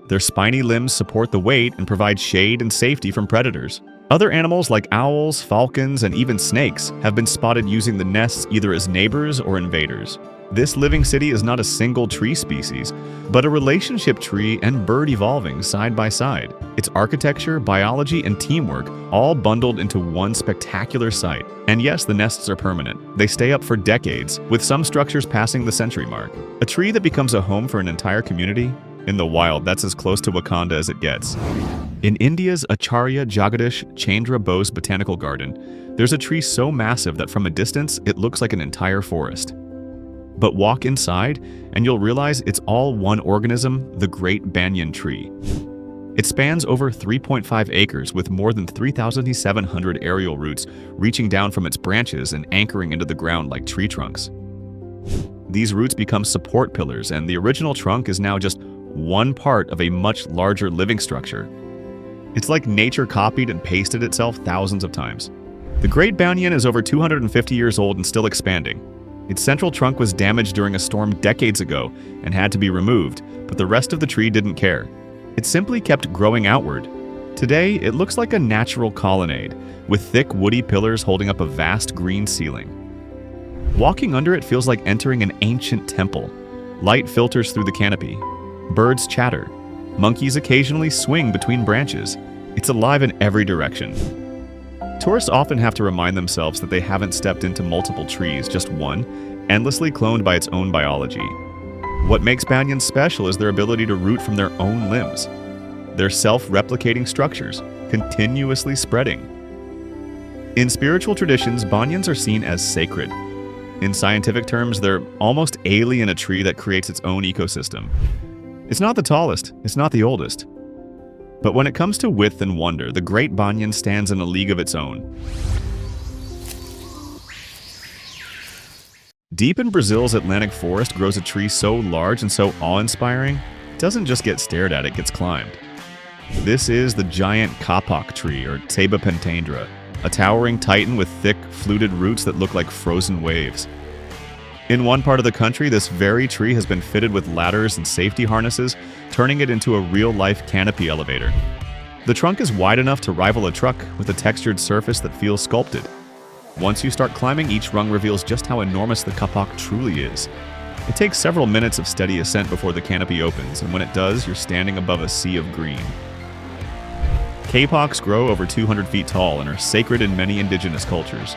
S2: Their spiny limbs support the weight and provide shade and safety from predators. Other animals like owls, falcons, and even snakes have been spotted using the nests either as neighbors or invaders. This living city is not a single tree species, but a relationship tree and bird evolving side by side. Its architecture, biology, and teamwork all bundled into one spectacular site. And yes, the nests are permanent. They stay up for decades, with some structures passing the century mark. A tree that becomes a home for an entire community? In the wild, that's as close to Wakanda as it gets. In India's Acharya Jagadish Chandra Bose Botanical Garden, there's a tree so massive that from a distance, it looks like an entire forest. But walk inside, and you'll realize it's all one organism, the Great Banyan Tree. It spans over 3.5 acres with more than 3,700 aerial roots reaching down from its branches and anchoring into the ground like tree trunks. These roots become support pillars, and the original trunk is now just one part of a much larger living structure. It's like nature copied and pasted itself thousands of times. The Great Banyan is over 250 years old and still expanding. Its central trunk was damaged during a storm decades ago and had to be removed, but the rest of the tree didn't care. It simply kept growing outward. Today, it looks like a natural colonnade, with thick woody pillars holding up a vast green ceiling. Walking under it feels like entering an ancient temple. Light filters through the canopy. Birds chatter. Monkeys occasionally swing between branches. It's alive in every direction. Tourists often have to remind themselves that they haven't stepped into multiple trees, just one, endlessly cloned by its own biology. What makes banyans special is their ability to root from their own limbs. They're self-replicating structures, continuously spreading. In spiritual traditions, banyans are seen as sacred. In scientific terms, they're almost alien, a tree that creates its own ecosystem. It's not the tallest, it's not the oldest. But when it comes to width and wonder, the Great Banyan stands in a league of its own. Deep in Brazil's Atlantic forest grows a tree so large and so awe-inspiring, it doesn't just get stared at, it gets climbed. This is the giant kapok tree, or Ceiba pentandra, a towering titan with thick, fluted roots that look like frozen waves. In one part of the country, this very tree has been fitted with ladders and safety harnesses, turning it into a real-life canopy elevator. The trunk is wide enough to rival a truck, with a textured surface that feels sculpted. Once you start climbing, each rung reveals just how enormous the kapok truly is. It takes several minutes of steady ascent before the canopy opens, and when it does, you're standing above a sea of green. Kapoks grow over 200 feet tall and are sacred in many indigenous cultures.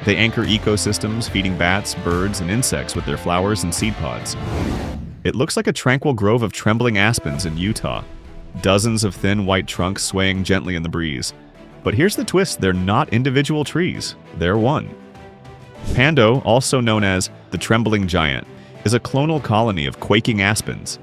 S2: They anchor ecosystems, feeding bats, birds, and insects with their flowers and seed pods. It looks like a tranquil grove of trembling aspens in Utah, dozens of thin white trunks swaying gently in the breeze. But here's the twist, they're not individual trees, they're one. Pando, also known as the trembling giant, is a clonal colony of quaking aspens.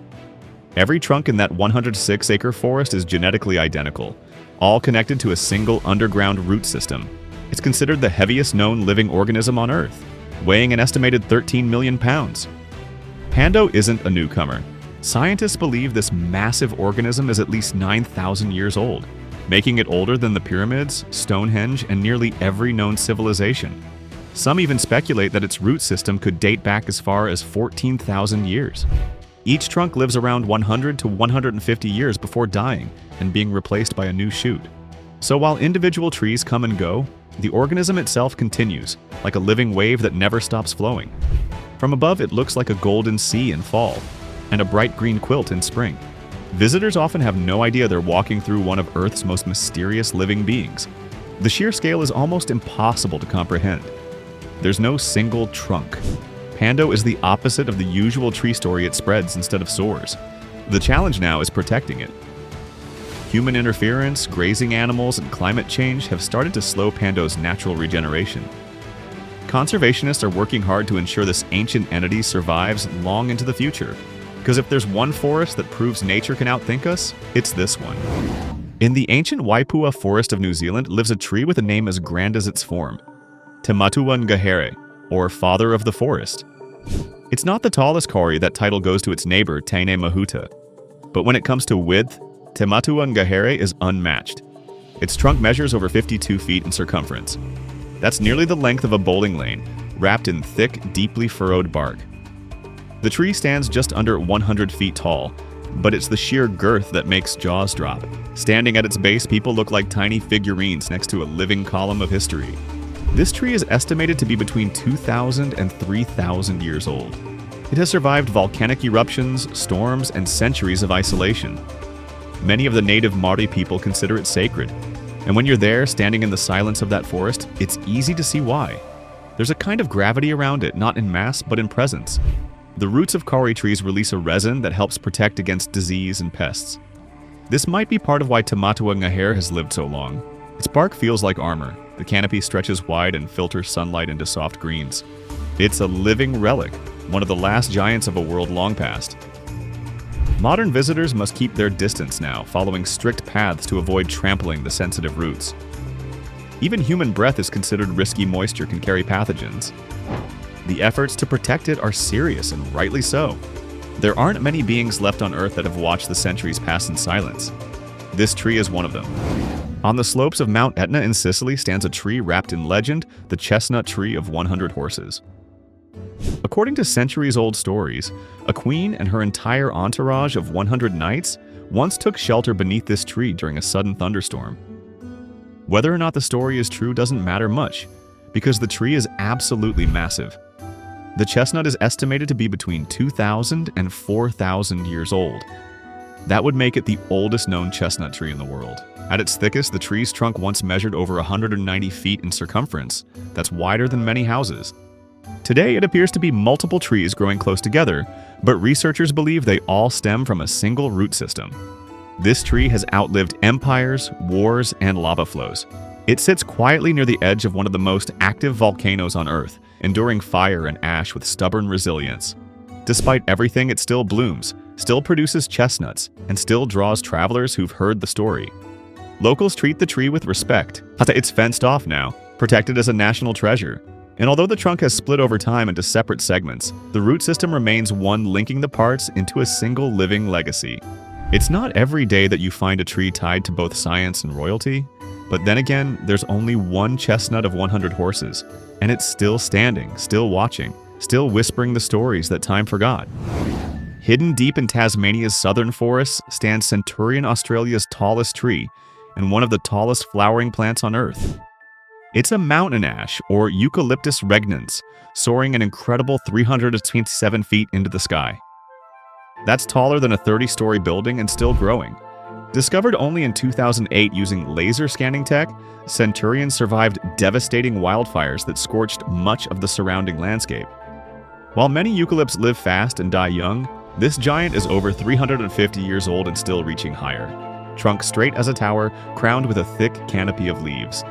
S2: Every trunk in that 106-acre forest is genetically identical, all connected to a single underground root system. It's considered the heaviest known living organism on Earth, weighing an estimated 13 million pounds. Pando isn't a newcomer. Scientists believe this massive organism is at least 9,000 years old, making it older than the pyramids, Stonehenge, and nearly every known civilization. Some even speculate that its root system could date back as far as 14,000 years. Each trunk lives around 100 to 150 years before dying and being replaced by a new shoot. So while individual trees come and go, the organism itself continues, like a living wave that never stops flowing. From above, it looks like a golden sea in fall, and a bright green quilt in spring. Visitors often have no idea they're walking through one of Earth's most mysterious living beings. The sheer scale is almost impossible to comprehend. There's no single trunk. Pando is the opposite of the usual tree story, it spreads instead of soars. The challenge now is protecting it. Human interference, grazing animals, and climate change have started to slow Pando's natural regeneration. Conservationists are working hard to ensure this ancient entity survives long into the future. Because if there's one forest that proves nature can outthink us, it's this one. In the ancient Waipua forest of New Zealand lives a tree with a name as grand as its form, Te Matuangahere, or Father of the Forest. It's not the tallest kauri, that title goes to its neighbor, Taine Mahuta. But when it comes to width, Te Matuangahere is unmatched. Its trunk measures over 52 feet in circumference. That's nearly the length of a bowling lane, wrapped in thick, deeply furrowed bark. The tree stands just under 100 feet tall, but it's the sheer girth that makes jaws drop. Standing at its base, people look like tiny figurines next to a living column of history. This tree is estimated to be between 2,000 and 3,000 years old. It has survived volcanic eruptions, storms, and centuries of isolation. Many of the native Māori people consider it sacred, and when you're there, standing in the silence of that forest, it's easy to see why. There's a kind of gravity around it, not in mass, but in presence. The roots of kauri trees release a resin that helps protect against disease and pests. This might be part of why Te Matuangahere has lived so long. Its bark feels like armor. The canopy stretches wide and filters sunlight into soft greens. It's a living relic, one of the last giants of a world long past. Modern visitors must keep their distance now, following strict paths to avoid trampling the sensitive roots. Even human breath is considered risky. Moisture can carry pathogens. The efforts to protect it are serious, and rightly so. There aren't many beings left on Earth that have watched the centuries pass in silence. This tree is one of them. On the slopes of Mount Etna in Sicily stands a tree wrapped in legend, the chestnut tree of 100 horses. According to centuries-old stories, a queen and her entire entourage of 100 knights once took shelter beneath this tree during a sudden thunderstorm. Whether or not the story is true doesn't matter much, because the tree is absolutely massive. The chestnut is estimated to be between 2,000 and 4,000 years old. That would make it the oldest known chestnut tree in the world. At its thickest, the tree's trunk once measured over 190 feet in circumference. That's wider than many houses. Today, it appears to be multiple trees growing close together, but researchers believe they all stem from a single root system. This tree has outlived empires, wars, and lava flows. It sits quietly near the edge of one of the most active volcanoes on Earth, enduring fire and ash with stubborn resilience. Despite everything, it still blooms, still produces chestnuts, and still draws travelers who've heard the story. Locals treat the tree with respect. It's fenced off now, protected as a national treasure. And although the trunk has split over time into separate segments, the root system remains one linking the parts into a single living legacy. It's not every day that you find a tree tied to both science and royalty, but then again, there's only one chestnut of 100 horses, and it's still standing, still watching, still whispering the stories that time forgot. Hidden deep in Tasmania's southern forests stands Centurion, Australia's tallest tree, and one of the tallest flowering plants on Earth. It's a mountain ash, or Eucalyptus regnans, soaring an incredible 327 feet into the sky. That's taller than a 30-story building and still growing. Discovered only in 2008 using laser scanning tech, Centurion survived devastating wildfires that scorched much of the surrounding landscape. While many eucalypts live fast and die young, this giant is over 350 years old and still reaching higher. Trunk straight as a tower, crowned with a thick canopy of leaves.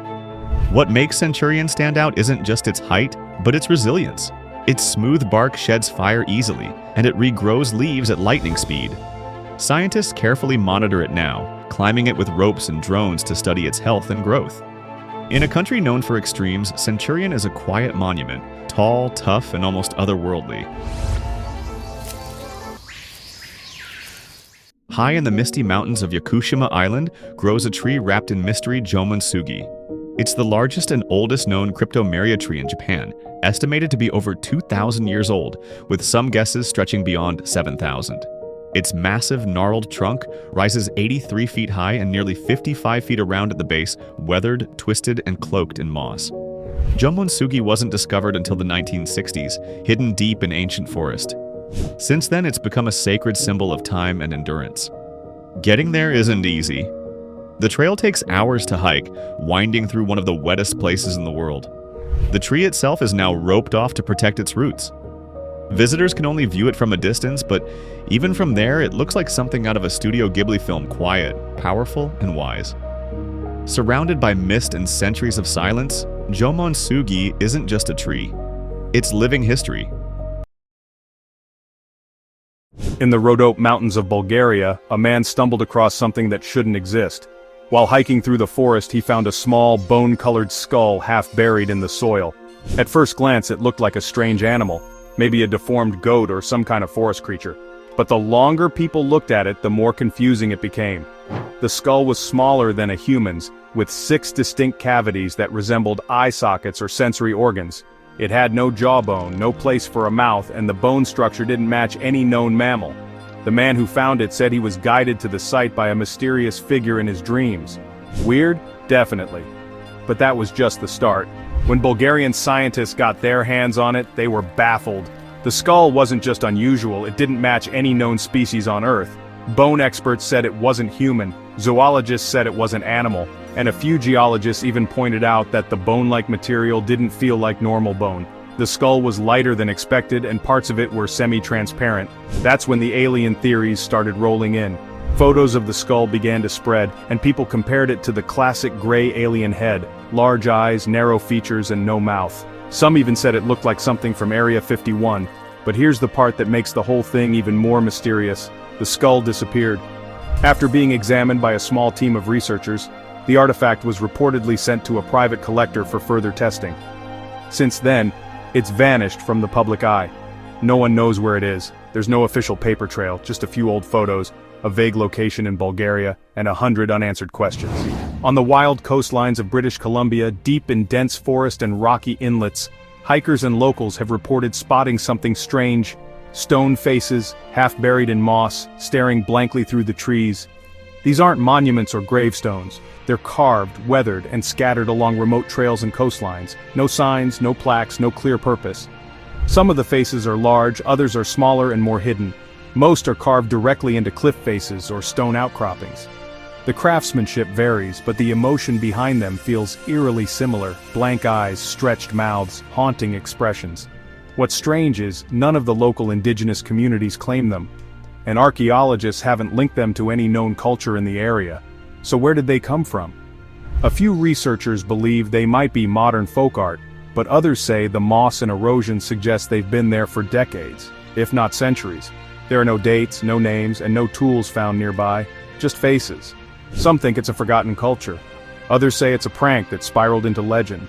S2: What makes Centurion stand out isn't just its height, but its resilience. Its smooth bark sheds fire easily, and it regrows leaves at lightning speed. Scientists carefully monitor it now, climbing it with ropes and drones to study its health and growth. In a country known for extremes, Centurion is a quiet monument, tall, tough, and almost otherworldly. High in the misty mountains of Yakushima Island grows a tree wrapped in mystery Jomonsugi. It's the largest and oldest known cryptomeria tree in Japan, estimated to be over 2,000 years old, with some guesses stretching beyond 7,000. Its massive, gnarled trunk rises 83 feet high and nearly 55 feet around at the base, weathered, twisted, and cloaked in moss. Jomonsugi wasn't discovered until the 1960s, hidden deep in ancient forest. Since then, it's become a sacred symbol of time and endurance. Getting there isn't easy. The trail takes hours to hike, winding through one of the wettest places in the world. The tree itself is now roped off to protect its roots. Visitors can only view it from a distance, but even from there, it looks like something out of a Studio Ghibli film, quiet, powerful, and wise. Surrounded by mist and centuries of silence, Jomonsugi isn't just a tree. It's living history.
S1: In the Rhodope Mountains of Bulgaria, a man stumbled across something that shouldn't exist. While hiking through the forest, he found a small, bone-colored skull half buried in the soil. At first glance, it looked like a strange animal, maybe a deformed goat or some kind of forest creature. But the longer people looked at it, the more confusing it became. The skull was smaller than a human's, with 6 distinct cavities that resembled eye sockets or sensory organs. It had no jawbone, no place for a mouth, and the bone structure didn't match any known mammal. The man who found it said he was guided to the site by a mysterious figure in his dreams. Weird? Definitely. But that was just the start. When Bulgarian scientists got their hands on it, they were baffled. The skull wasn't just unusual, it didn't match any known species on Earth. Bone experts said it wasn't human, zoologists said it wasn't animal, and a few geologists even pointed out that the bone-like material didn't feel like normal bone. The skull was lighter than expected and parts of it were semi-transparent. That's when the alien theories started rolling in. Photos of the skull began to spread, and people compared it to the classic gray alien head, large eyes, narrow features, and no mouth. Some even said it looked like something from Area 51. But here's the part that makes the whole thing even more mysterious. The skull disappeared. After being examined by a small team of researchers, the artifact was reportedly sent to a private collector for further testing. Since then, It's vanished from the public eye. No one knows where it is. There's no official paper trail, just a few old photos, a vague location in Bulgaria, and 100 unanswered questions. On the wild coastlines of British Columbia, deep in dense forest and rocky inlets, hikers and locals have reported spotting something strange. Stone faces, half buried in moss, staring blankly through the trees. These aren't monuments or gravestones. They're carved, weathered, and scattered along remote trails and coastlines. No signs, no plaques, no clear purpose. Some of the faces are large, others are smaller and more hidden. Most are carved directly into cliff faces or stone outcroppings. The craftsmanship varies, but the emotion behind them feels eerily similar: blank eyes, stretched mouths, haunting expressions. What's strange is, none of the local indigenous communities claim them, and archaeologists haven't linked them to any known culture in the area. So where did they come from? A few researchers believe they might be modern folk art, but others say the moss and erosion suggest they've been there for decades, if not centuries. There are no dates, no names, and no tools found nearby, just faces. Some think it's a forgotten culture. Others say it's a prank that spiraled into legend.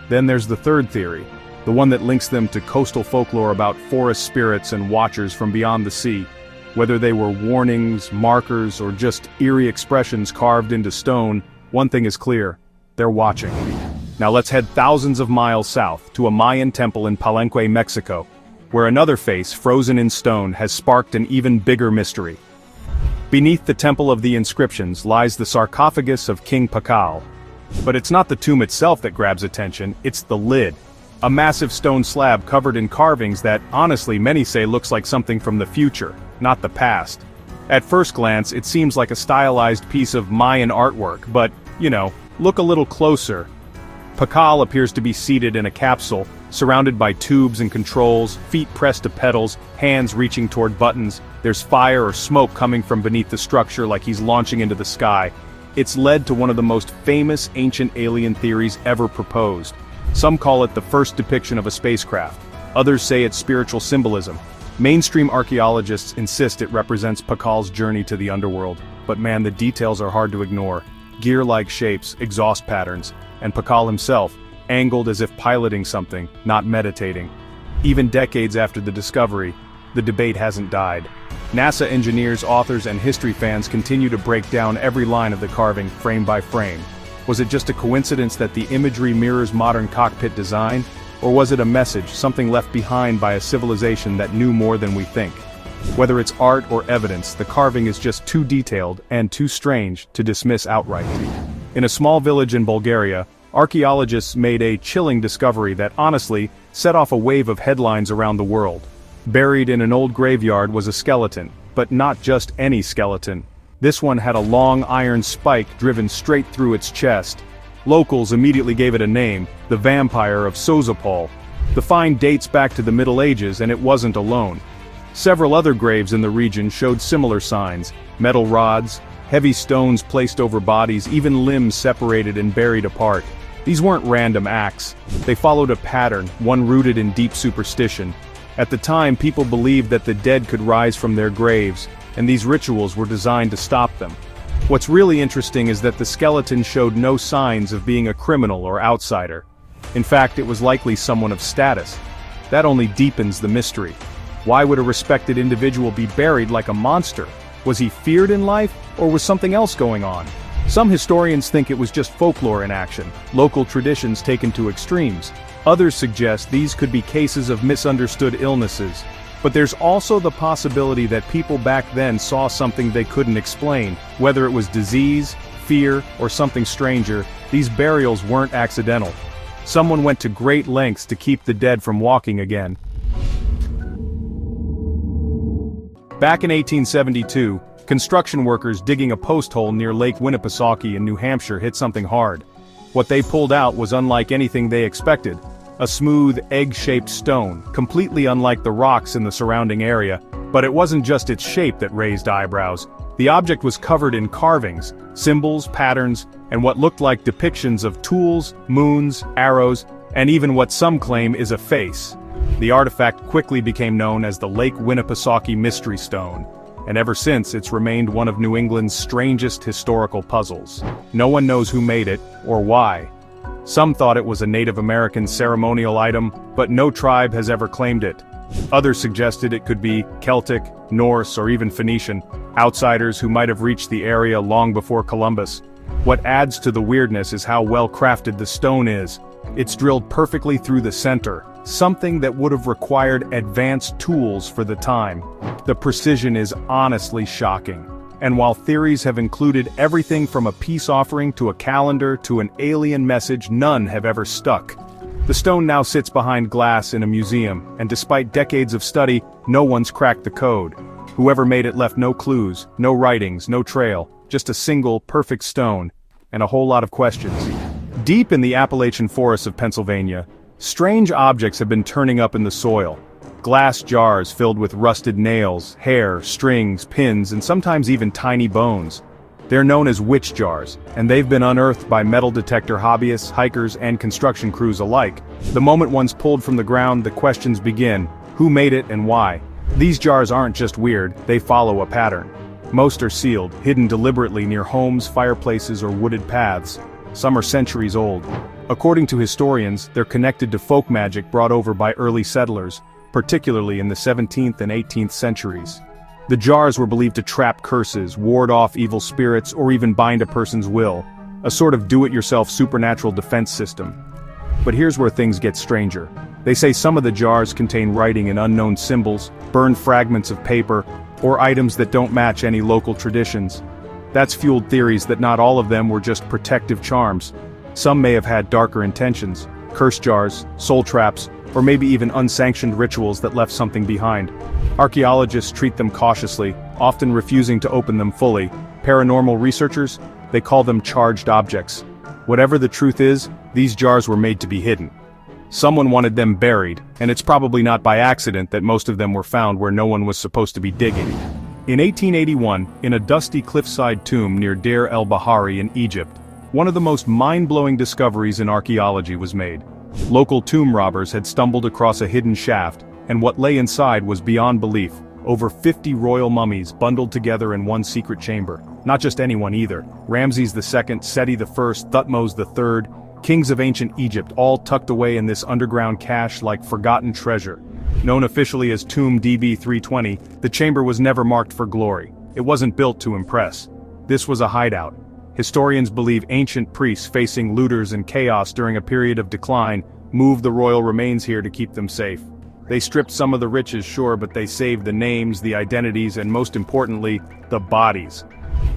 S1: Then there's the third theory, the one that links them to coastal folklore about forest spirits and watchers from beyond the sea. Whether they were warnings, markers, or just eerie expressions carved into stone, one thing is clear: they're watching. Now let's head thousands of miles south to a Mayan temple in Palenque, Mexico, where another face, frozen in stone, has sparked an even bigger mystery. Beneath the Temple of the Inscriptions lies the sarcophagus of King Pakal. But it's not the tomb itself that grabs attention, it's the lid. A massive stone slab covered in carvings that, honestly, many say looks like something from the future, not the past. At first glance, it seems like a stylized piece of Mayan artwork, but, look a little closer. Pakal appears to be seated in a capsule, surrounded by tubes and controls, feet pressed to pedals, hands reaching toward buttons. There's fire or smoke coming from beneath the structure like he's launching into the sky. It's led to one of the most famous ancient alien theories ever proposed. Some call it the first depiction of a spacecraft. Others say it's spiritual symbolism. Mainstream archaeologists insist it represents Pakal's journey to the underworld. But man, the details are hard to ignore. Gear-like shapes, exhaust patterns, and Pakal himself, angled as if piloting something, not meditating. Even decades after the discovery, the debate hasn't died. NASA engineers, authors, and history fans continue to break down every line of the carving, frame by frame. Was it just a coincidence that the imagery mirrors modern cockpit design? Or was it a message, something left behind by a civilization that knew more than we think? Whether it's art or evidence, the carving is just too detailed and too strange to dismiss outright. In a small village in Bulgaria, archaeologists made a chilling discovery that honestly set off a wave of headlines around the world. Buried in an old graveyard was a skeleton, but not just any skeleton. This one had a long iron spike driven straight through its chest. Locals immediately gave it a name, the Vampire of Sozopol. The find dates back to the Middle Ages, and it wasn't alone. Several other graves in the region showed similar signs: metal rods, heavy stones placed over bodies, even limbs separated and buried apart. These weren't random acts. They followed a pattern, one rooted in deep superstition. At the time, people believed that the dead could rise from their graves, and these rituals were designed to stop them. What's really interesting is that the skeleton showed no signs of being a criminal or outsider. In fact, it was likely someone of status. That only deepens the mystery. Why would a respected individual be buried like a monster? Was he feared in life, or was something else going on? Some historians think it was just folklore in action, local traditions taken to extremes. Others suggest these could be cases of misunderstood illnesses. But there's also the possibility that people back then saw something they couldn't explain. Whether it was disease, fear, or something stranger, these burials weren't accidental. Someone went to great lengths to keep the dead from walking again. Back in 1872, construction workers digging a post hole near Lake Winnipesaukee in New Hampshire hit something hard. What they pulled out was unlike anything they expected. A smooth, egg-shaped stone, completely unlike the rocks in the surrounding area. But it wasn't just its shape that raised eyebrows. The object was covered in carvings, symbols, patterns, and what looked like depictions of tools, moons, arrows, and even what some claim is a face. The artifact quickly became known as the Lake Winnipesaukee Mystery Stone, and ever since it's remained one of New England's strangest historical puzzles. No one knows who made it, or why. Some thought it was a Native American ceremonial item, but no tribe has ever claimed it. Others suggested it could be Celtic, Norse, or even Phoenician, outsiders who might have reached the area long before Columbus. What adds to the weirdness is how well crafted the stone is. It's drilled perfectly through the center, something that would have required advanced tools for the time. The precision is honestly shocking. And while theories have included everything from a peace offering to a calendar to an alien message, none have ever stuck. The stone now sits behind glass in a museum, and despite decades of study, no one's cracked the code. Whoever made it left no clues, no writings, no trail, just a single, perfect stone, and a whole lot of questions. Deep in the Appalachian forests of Pennsylvania, strange objects have been turning up in the soil. Glass jars filled with rusted nails, hair, strings, pins, and sometimes even tiny bones. They're known as witch jars, and they've been unearthed by metal detector hobbyists, hikers, and construction crews alike. The moment one's pulled from the ground, the questions begin: who made it and why? These jars aren't just weird, they follow a pattern. Most are sealed, hidden deliberately near homes, fireplaces, or wooded paths. Some are centuries old. According to historians, they're connected to folk magic brought over by early settlers, particularly in the 17th and 18th centuries. The jars were believed to trap curses, ward off evil spirits, or even bind a person's will, a sort of do-it-yourself supernatural defense system. But here's where things get stranger. They say some of the jars contain writing in unknown symbols, burned fragments of paper, or items that don't match any local traditions. That's fueled theories that not all of them were just protective charms. Some may have had darker intentions, curse jars, soul traps, or maybe even unsanctioned rituals that left something behind. Archaeologists treat them cautiously, often refusing to open them fully. Paranormal researchers, they call them charged objects. Whatever the truth is, these jars were made to be hidden. Someone wanted them buried, and it's probably not by accident that most of them were found where no one was supposed to be digging. In 1881, in a dusty cliffside tomb near Deir el-Bahari in Egypt, one of the most mind-blowing discoveries in archaeology was made. Local tomb robbers had stumbled across a hidden shaft, and what lay inside was beyond belief. Over 50 royal mummies bundled together in one secret chamber. Not just anyone either. Ramses II, Seti I, Thutmose III, kings of ancient Egypt, all tucked away in this underground cache like forgotten treasure. Known officially as Tomb DB 320, the chamber was never marked for glory. It wasn't built to impress. This was a hideout. Historians believe ancient priests facing looters and chaos during a period of decline moved the royal remains here to keep them safe. They stripped some of the riches, sure, but they saved the names, the identities, and most importantly, the bodies.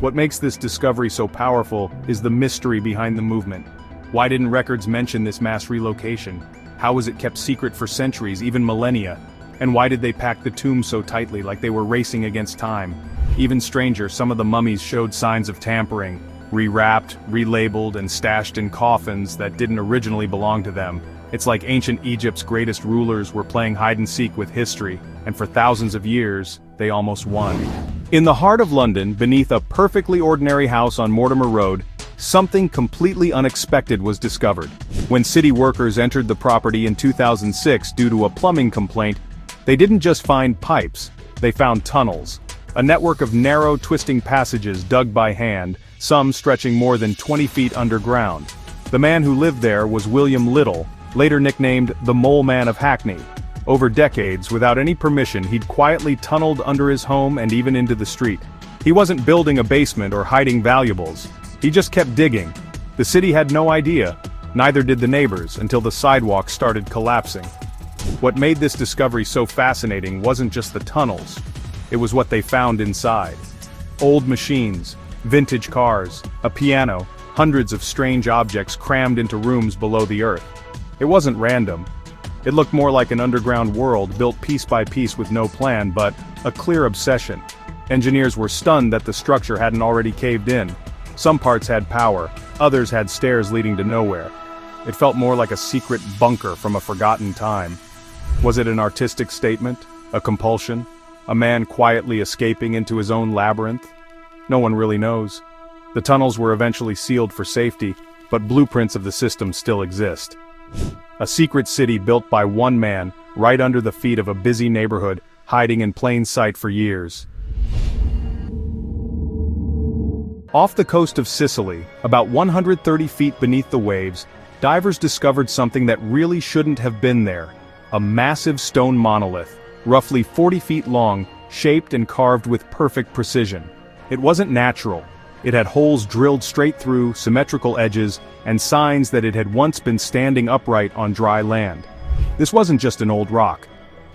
S1: What makes this discovery so powerful is the mystery behind the movement. Why didn't records mention this mass relocation? How was it kept secret for centuries, even millennia? And why did they pack the tombs so tightly, like they were racing against time? Even stranger, some of the mummies showed signs of tampering, rewrapped, relabeled, and stashed in coffins that didn't originally belong to them. It's like ancient Egypt's greatest rulers were playing hide-and-seek with history, and for thousands of years, they almost won. In the heart of London, beneath a perfectly ordinary house on Mortimer Road, something completely unexpected was discovered. When city workers entered the property in 2006 due to a plumbing complaint, they didn't just find pipes, they found tunnels. A network of narrow, twisting passages dug by hand, some stretching more than 20 feet underground. The man who lived there was William Little, later nicknamed the Mole Man of Hackney. Over decades, without any permission, he'd quietly tunneled under his home and even into the street. He wasn't building a basement or hiding valuables. He just kept digging. The city had no idea, neither did the neighbors, until the sidewalk started collapsing. What made this discovery so fascinating wasn't just the tunnels. It was what they found inside. Old machines, vintage cars, a piano, hundreds of strange objects crammed into rooms below the earth. It wasn't random. It looked more like an underground world built piece by piece with no plan, but a clear obsession. Engineers were stunned that the structure hadn't already caved in. Some parts had power, others had stairs leading to nowhere. It felt more like a secret bunker from a forgotten time. Was it an artistic statement? A compulsion? A man quietly escaping into his own labyrinth? No one really knows. The tunnels were eventually sealed for safety, but blueprints of the system still exist. A secret city built by one man, right under the feet of a busy neighborhood, hiding in plain sight for years. Off the coast of Sicily, about 130 feet beneath the waves, divers discovered something that really shouldn't have been there. A massive stone monolith, roughly 40 feet long, shaped and carved with perfect precision. It wasn't natural. It had holes drilled straight through, symmetrical edges, and signs that it had once been standing upright on dry land. This wasn't just an old rock.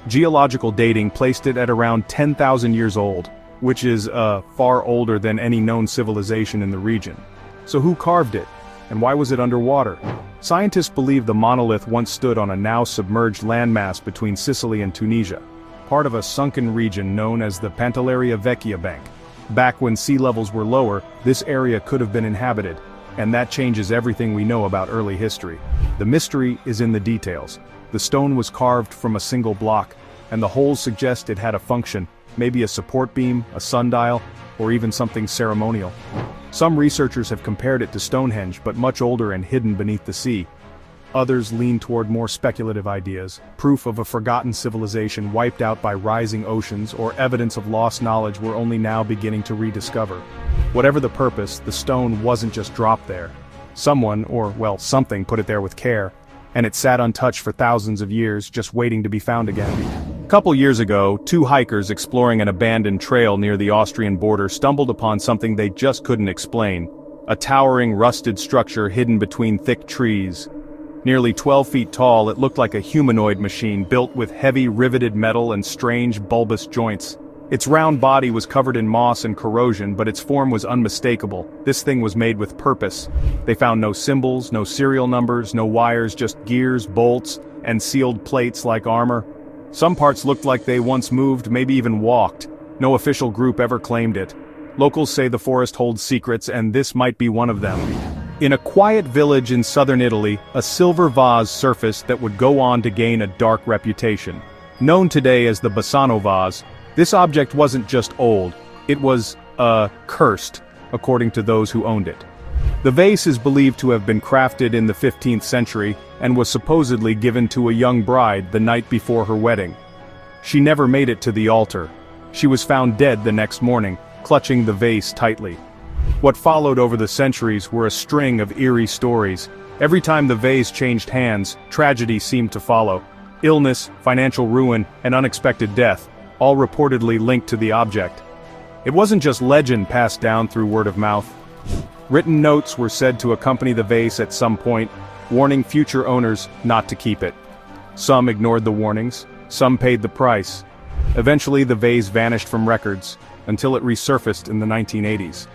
S1: Geological dating placed it at around 10,000 years old, which is far older than any known civilization in the region. So who carved it? And why was it underwater? Scientists believe the monolith once stood on a now submerged landmass between Sicily and Tunisia, part of a sunken region known as the Pantelleria Vecchia Bank. Back when sea levels were lower, this area could have been inhabited, and that changes everything we know about early history. The mystery is in the details. The stone was carved from a single block, and the holes suggest it had a function, maybe a support beam, a sundial, or even something ceremonial. Some researchers have compared it to Stonehenge, but much older and hidden beneath the sea. Others lean toward more speculative ideas, proof of a forgotten civilization wiped out by rising oceans, or evidence of lost knowledge we're only now beginning to rediscover. Whatever the purpose, the stone wasn't just dropped there. Someone, or well, something, put it there with care, and it sat untouched for thousands of years, just waiting to be found again. A couple years ago, two hikers exploring an abandoned trail near the Austrian border stumbled upon something they just couldn't explain: a towering, rusted structure hidden between thick trees. Nearly 12 feet tall, it looked like a humanoid machine built with heavy riveted metal and strange bulbous joints. Its round body was covered in moss and corrosion, but its form was unmistakable. This thing was made with purpose. They found no symbols, no serial numbers, no wires, just gears, bolts, and sealed plates like armor. Some parts looked like they once moved, maybe even walked. No official group ever claimed it. Locals say the forest holds secrets, and this might be one of them. In a quiet village in southern Italy, a silver vase surfaced that would go on to gain a dark reputation. Known today as the Bassano vase, this object wasn't just old, it was, cursed, according to those who owned it. The vase is believed to have been crafted in the 15th century and was supposedly given to a young bride the night before her wedding. She never made it to the altar. She was found dead the next morning, clutching the vase tightly. What followed over the centuries were a string of eerie stories. Every time the vase changed hands, tragedy seemed to follow. Illness, financial ruin, and unexpected death, all reportedly linked to the object. It wasn't just legend passed down through word of mouth. Written notes were said to accompany the vase at some point, warning future owners not to keep it. Some ignored the warnings, some paid the price. Eventually the vase vanished from records, until it resurfaced in the 1980s.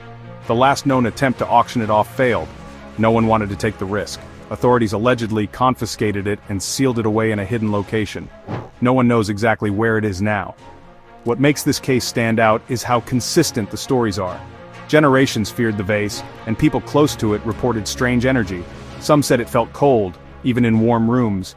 S1: The last known attempt to auction it off failed. No one wanted to take the risk. Authorities allegedly confiscated it and sealed it away in a hidden location. No one knows exactly where it is now. What makes this case stand out is how consistent the stories are. Generations feared the vase, and people close to it reported strange energy. Some said it felt cold, even in warm rooms.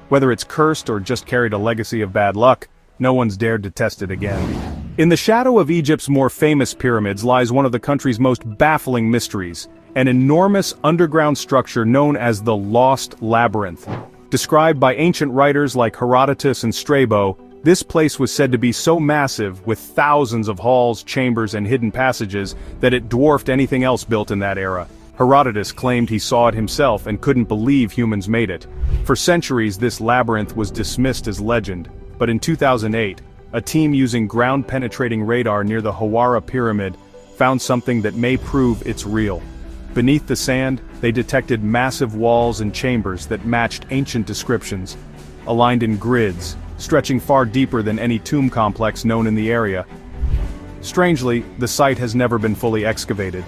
S1: Whether it's cursed or just carried a legacy of bad luck, no one's dared to test it again. In the shadow of Egypt's more famous pyramids lies one of the country's most baffling mysteries, an enormous underground structure known as the Lost Labyrinth. Described by ancient writers like Herodotus and Strabo, this place was said to be so massive, with thousands of halls, chambers, and hidden passages, that it dwarfed anything else built in that era. Herodotus claimed he saw it himself and couldn't believe humans made it. For centuries, this labyrinth was dismissed as legend, but in 2008, a team using ground-penetrating radar near the Hawara Pyramid found something that may prove it's real. Beneath the sand, they detected massive walls and chambers that matched ancient descriptions, aligned in grids, stretching far deeper than any tomb complex known in the area. Strangely, the site has never been fully excavated.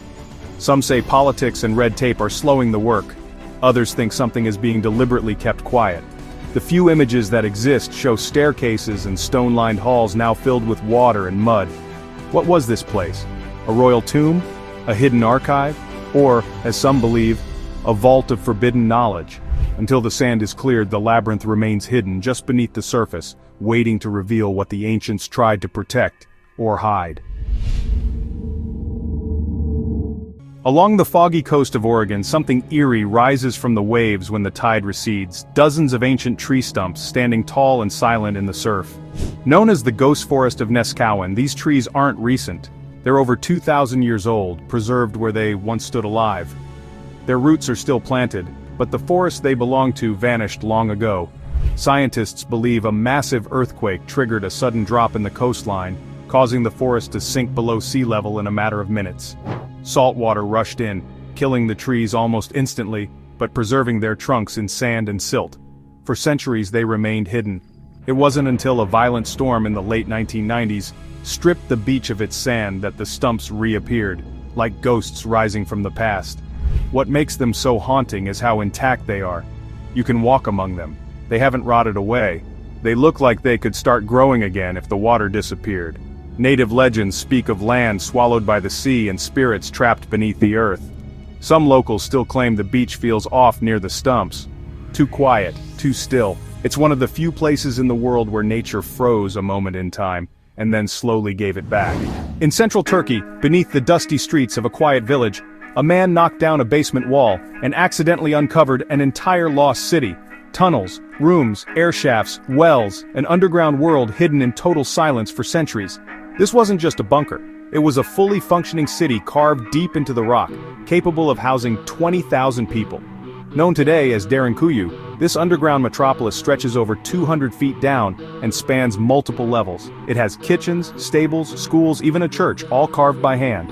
S1: Some say politics and red tape are slowing the work. Others think something is being deliberately kept quiet. The few images that exist show staircases and stone-lined halls now filled with water and mud. What was this place? A royal tomb? A hidden archive? Or, as some believe, a vault of forbidden knowledge? Until the sand is cleared, the labyrinth remains hidden just beneath the surface, waiting to reveal what the ancients tried to protect or hide. Along the foggy coast of Oregon, something eerie rises from the waves when the tide recedes, dozens of ancient tree stumps standing tall and silent in the surf. Known as the Ghost Forest of Neskowen, these trees aren't recent. They're over 2,000 years old, preserved where they once stood alive. Their roots are still planted, but the forest they belonged to vanished long ago. Scientists believe a massive earthquake triggered a sudden drop in the coastline, causing the forest to sink below sea level in a matter of minutes. Salt water rushed in, killing the trees almost instantly, but preserving their trunks in sand and silt. For centuries they remained hidden. It wasn't until a violent storm in the late 1990s stripped the beach of its sand that the stumps reappeared, like ghosts rising from the past. What makes them so haunting is how intact they are. You can walk among them. They haven't rotted away. They look like they could start growing again if the water disappeared. Native legends speak of land swallowed by the sea and spirits trapped beneath the earth. Some locals still claim the beach feels off near the stumps. Too quiet, too still. It's one of the few places in the world where nature froze a moment in time, and then slowly gave it back. In central Turkey, beneath the dusty streets of a quiet village, a man knocked down a basement wall and accidentally uncovered an entire lost city. Tunnels, rooms, air shafts, wells, an underground world hidden in total silence for centuries. This wasn't just a bunker. It was a fully functioning city carved deep into the rock, capable of housing 20,000 people. Known today as Derinkuyu, this underground metropolis stretches over 200 feet down and spans multiple levels. It has kitchens, stables, schools, even a church, all carved by hand.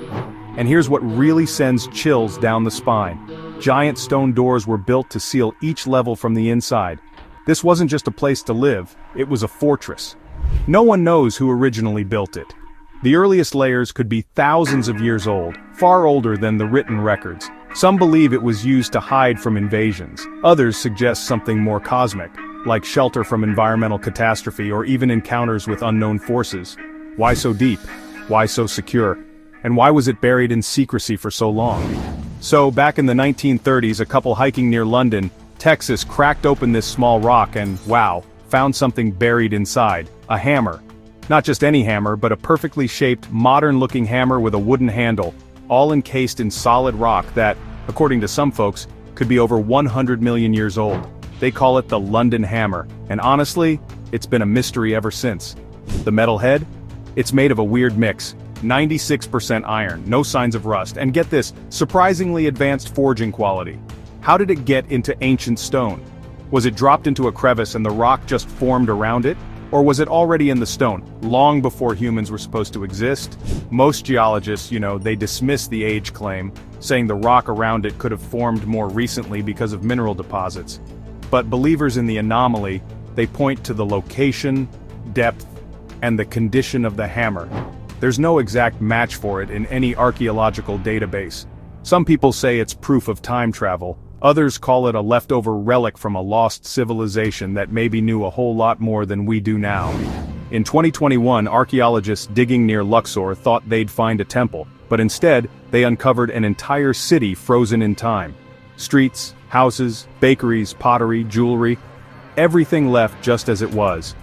S1: And here's what really sends chills down the spine. Giant stone doors were built to seal each level from the inside. This wasn't just a place to live, it was a fortress. No one knows who originally built it. The earliest layers could be thousands of years old, far older than the written records. Some believe it was used to hide from invasions. Others suggest something more cosmic, like shelter from environmental catastrophe or even encounters with unknown forces. Why so deep? Why so secure? And why was it buried in secrecy for so long? So, back in the 1930s, a couple hiking near London, Texas, cracked open this small rock and, wow, found something buried inside. A hammer. Not just any hammer, but a perfectly shaped, modern-looking hammer with a wooden handle, all encased in solid rock that, according to some folks, could be over 100 million years old. They call it the London Hammer, and honestly, it's been a mystery ever since. The metal head? It's made of a weird mix. 96% iron, no signs of rust, and get this, surprisingly advanced forging quality. How did it get into ancient stone? Was it dropped into a crevice and the rock just formed around it? Or was it already in the stone, long before humans were supposed to exist? Most geologists, they dismiss the age claim, saying the rock around it could have formed more recently because of mineral deposits. But believers in the anomaly, they point to the location, depth, and the condition of the hammer. There's no exact match for it in any archaeological database. Some people say it's proof of time travel. Others call it a leftover relic from a lost civilization that maybe knew a whole lot more than we do now. In 2021, archaeologists digging near Luxor thought they'd find a temple, but instead, they uncovered an entire city frozen in time. Streets, houses, bakeries, pottery, jewelry, everything left just as it was.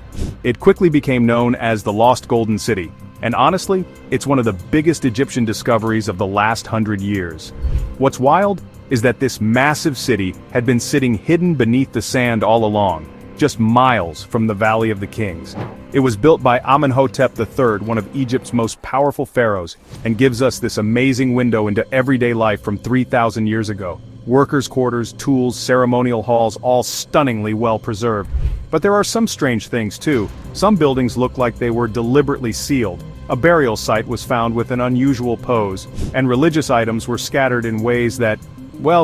S1: It quickly became known as the Lost Golden City, and honestly, it's one of the biggest Egyptian discoveries of the last 100 years. What's wild is that this massive city had been sitting hidden beneath the sand all along, just miles from the Valley of the Kings. It was built by Amenhotep III, one of Egypt's most powerful pharaohs, and gives us this amazing window into everyday life from 3,000 years ago. Workers' quarters, tools, ceremonial halls, all stunningly well preserved. But there are some strange things too. Some buildings look like they were deliberately sealed. A burial site was found with an unusual pose, and religious items were scattered in ways that,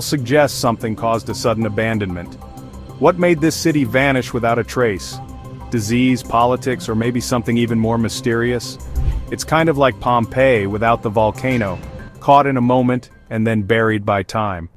S1: suggest something caused a sudden abandonment. What made this city vanish without a trace? Disease, politics, or maybe something even more mysterious? It's kind of like Pompeii without the volcano, caught in a moment and then buried by time.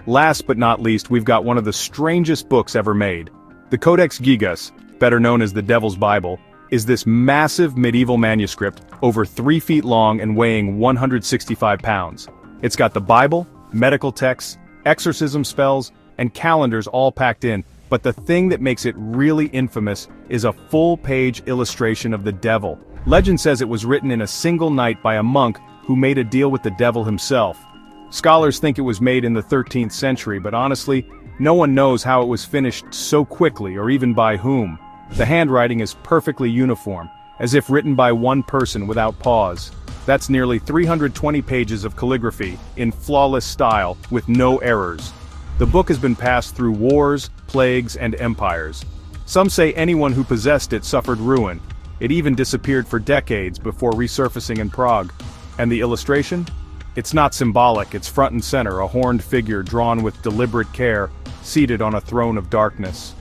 S1: Last but not least, we've got one of the strangest books ever made. The Codex Gigas, better known as the Devil's Bible, is this massive medieval manuscript, over 3 feet long and weighing 165 pounds. It's got the Bible, medical texts, exorcism spells, and calendars all packed in, but the thing that makes it really infamous is a full-page illustration of the devil. Legend says it was written in a single night by a monk who made a deal with the devil himself. Scholars think it was made in the 13th century, but honestly, no one knows how it was finished so quickly or even by whom. The handwriting is perfectly uniform, as if written by one person without pause. That's nearly 320 pages of calligraphy, in flawless style, with no errors. The book has been passed through wars, plagues, and empires. Some say anyone who possessed it suffered ruin. It even disappeared for decades before resurfacing in Prague. And the illustration? It's not symbolic, it's front and center, a horned figure drawn with deliberate care, seated on a throne of darkness.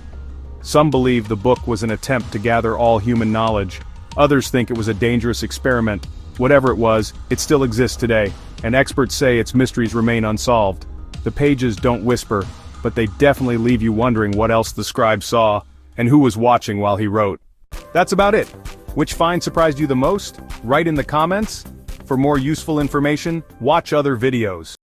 S1: Some believe the book was an attempt to gather all human knowledge. Others think it was a dangerous experiment. Whatever it was, it still exists today, and experts say its mysteries remain unsolved. The pages don't whisper, but they definitely leave you wondering what else the scribe saw, and who was watching while he wrote. That's about it. Which find surprised you the most? Write in the comments. For more useful information, watch other videos.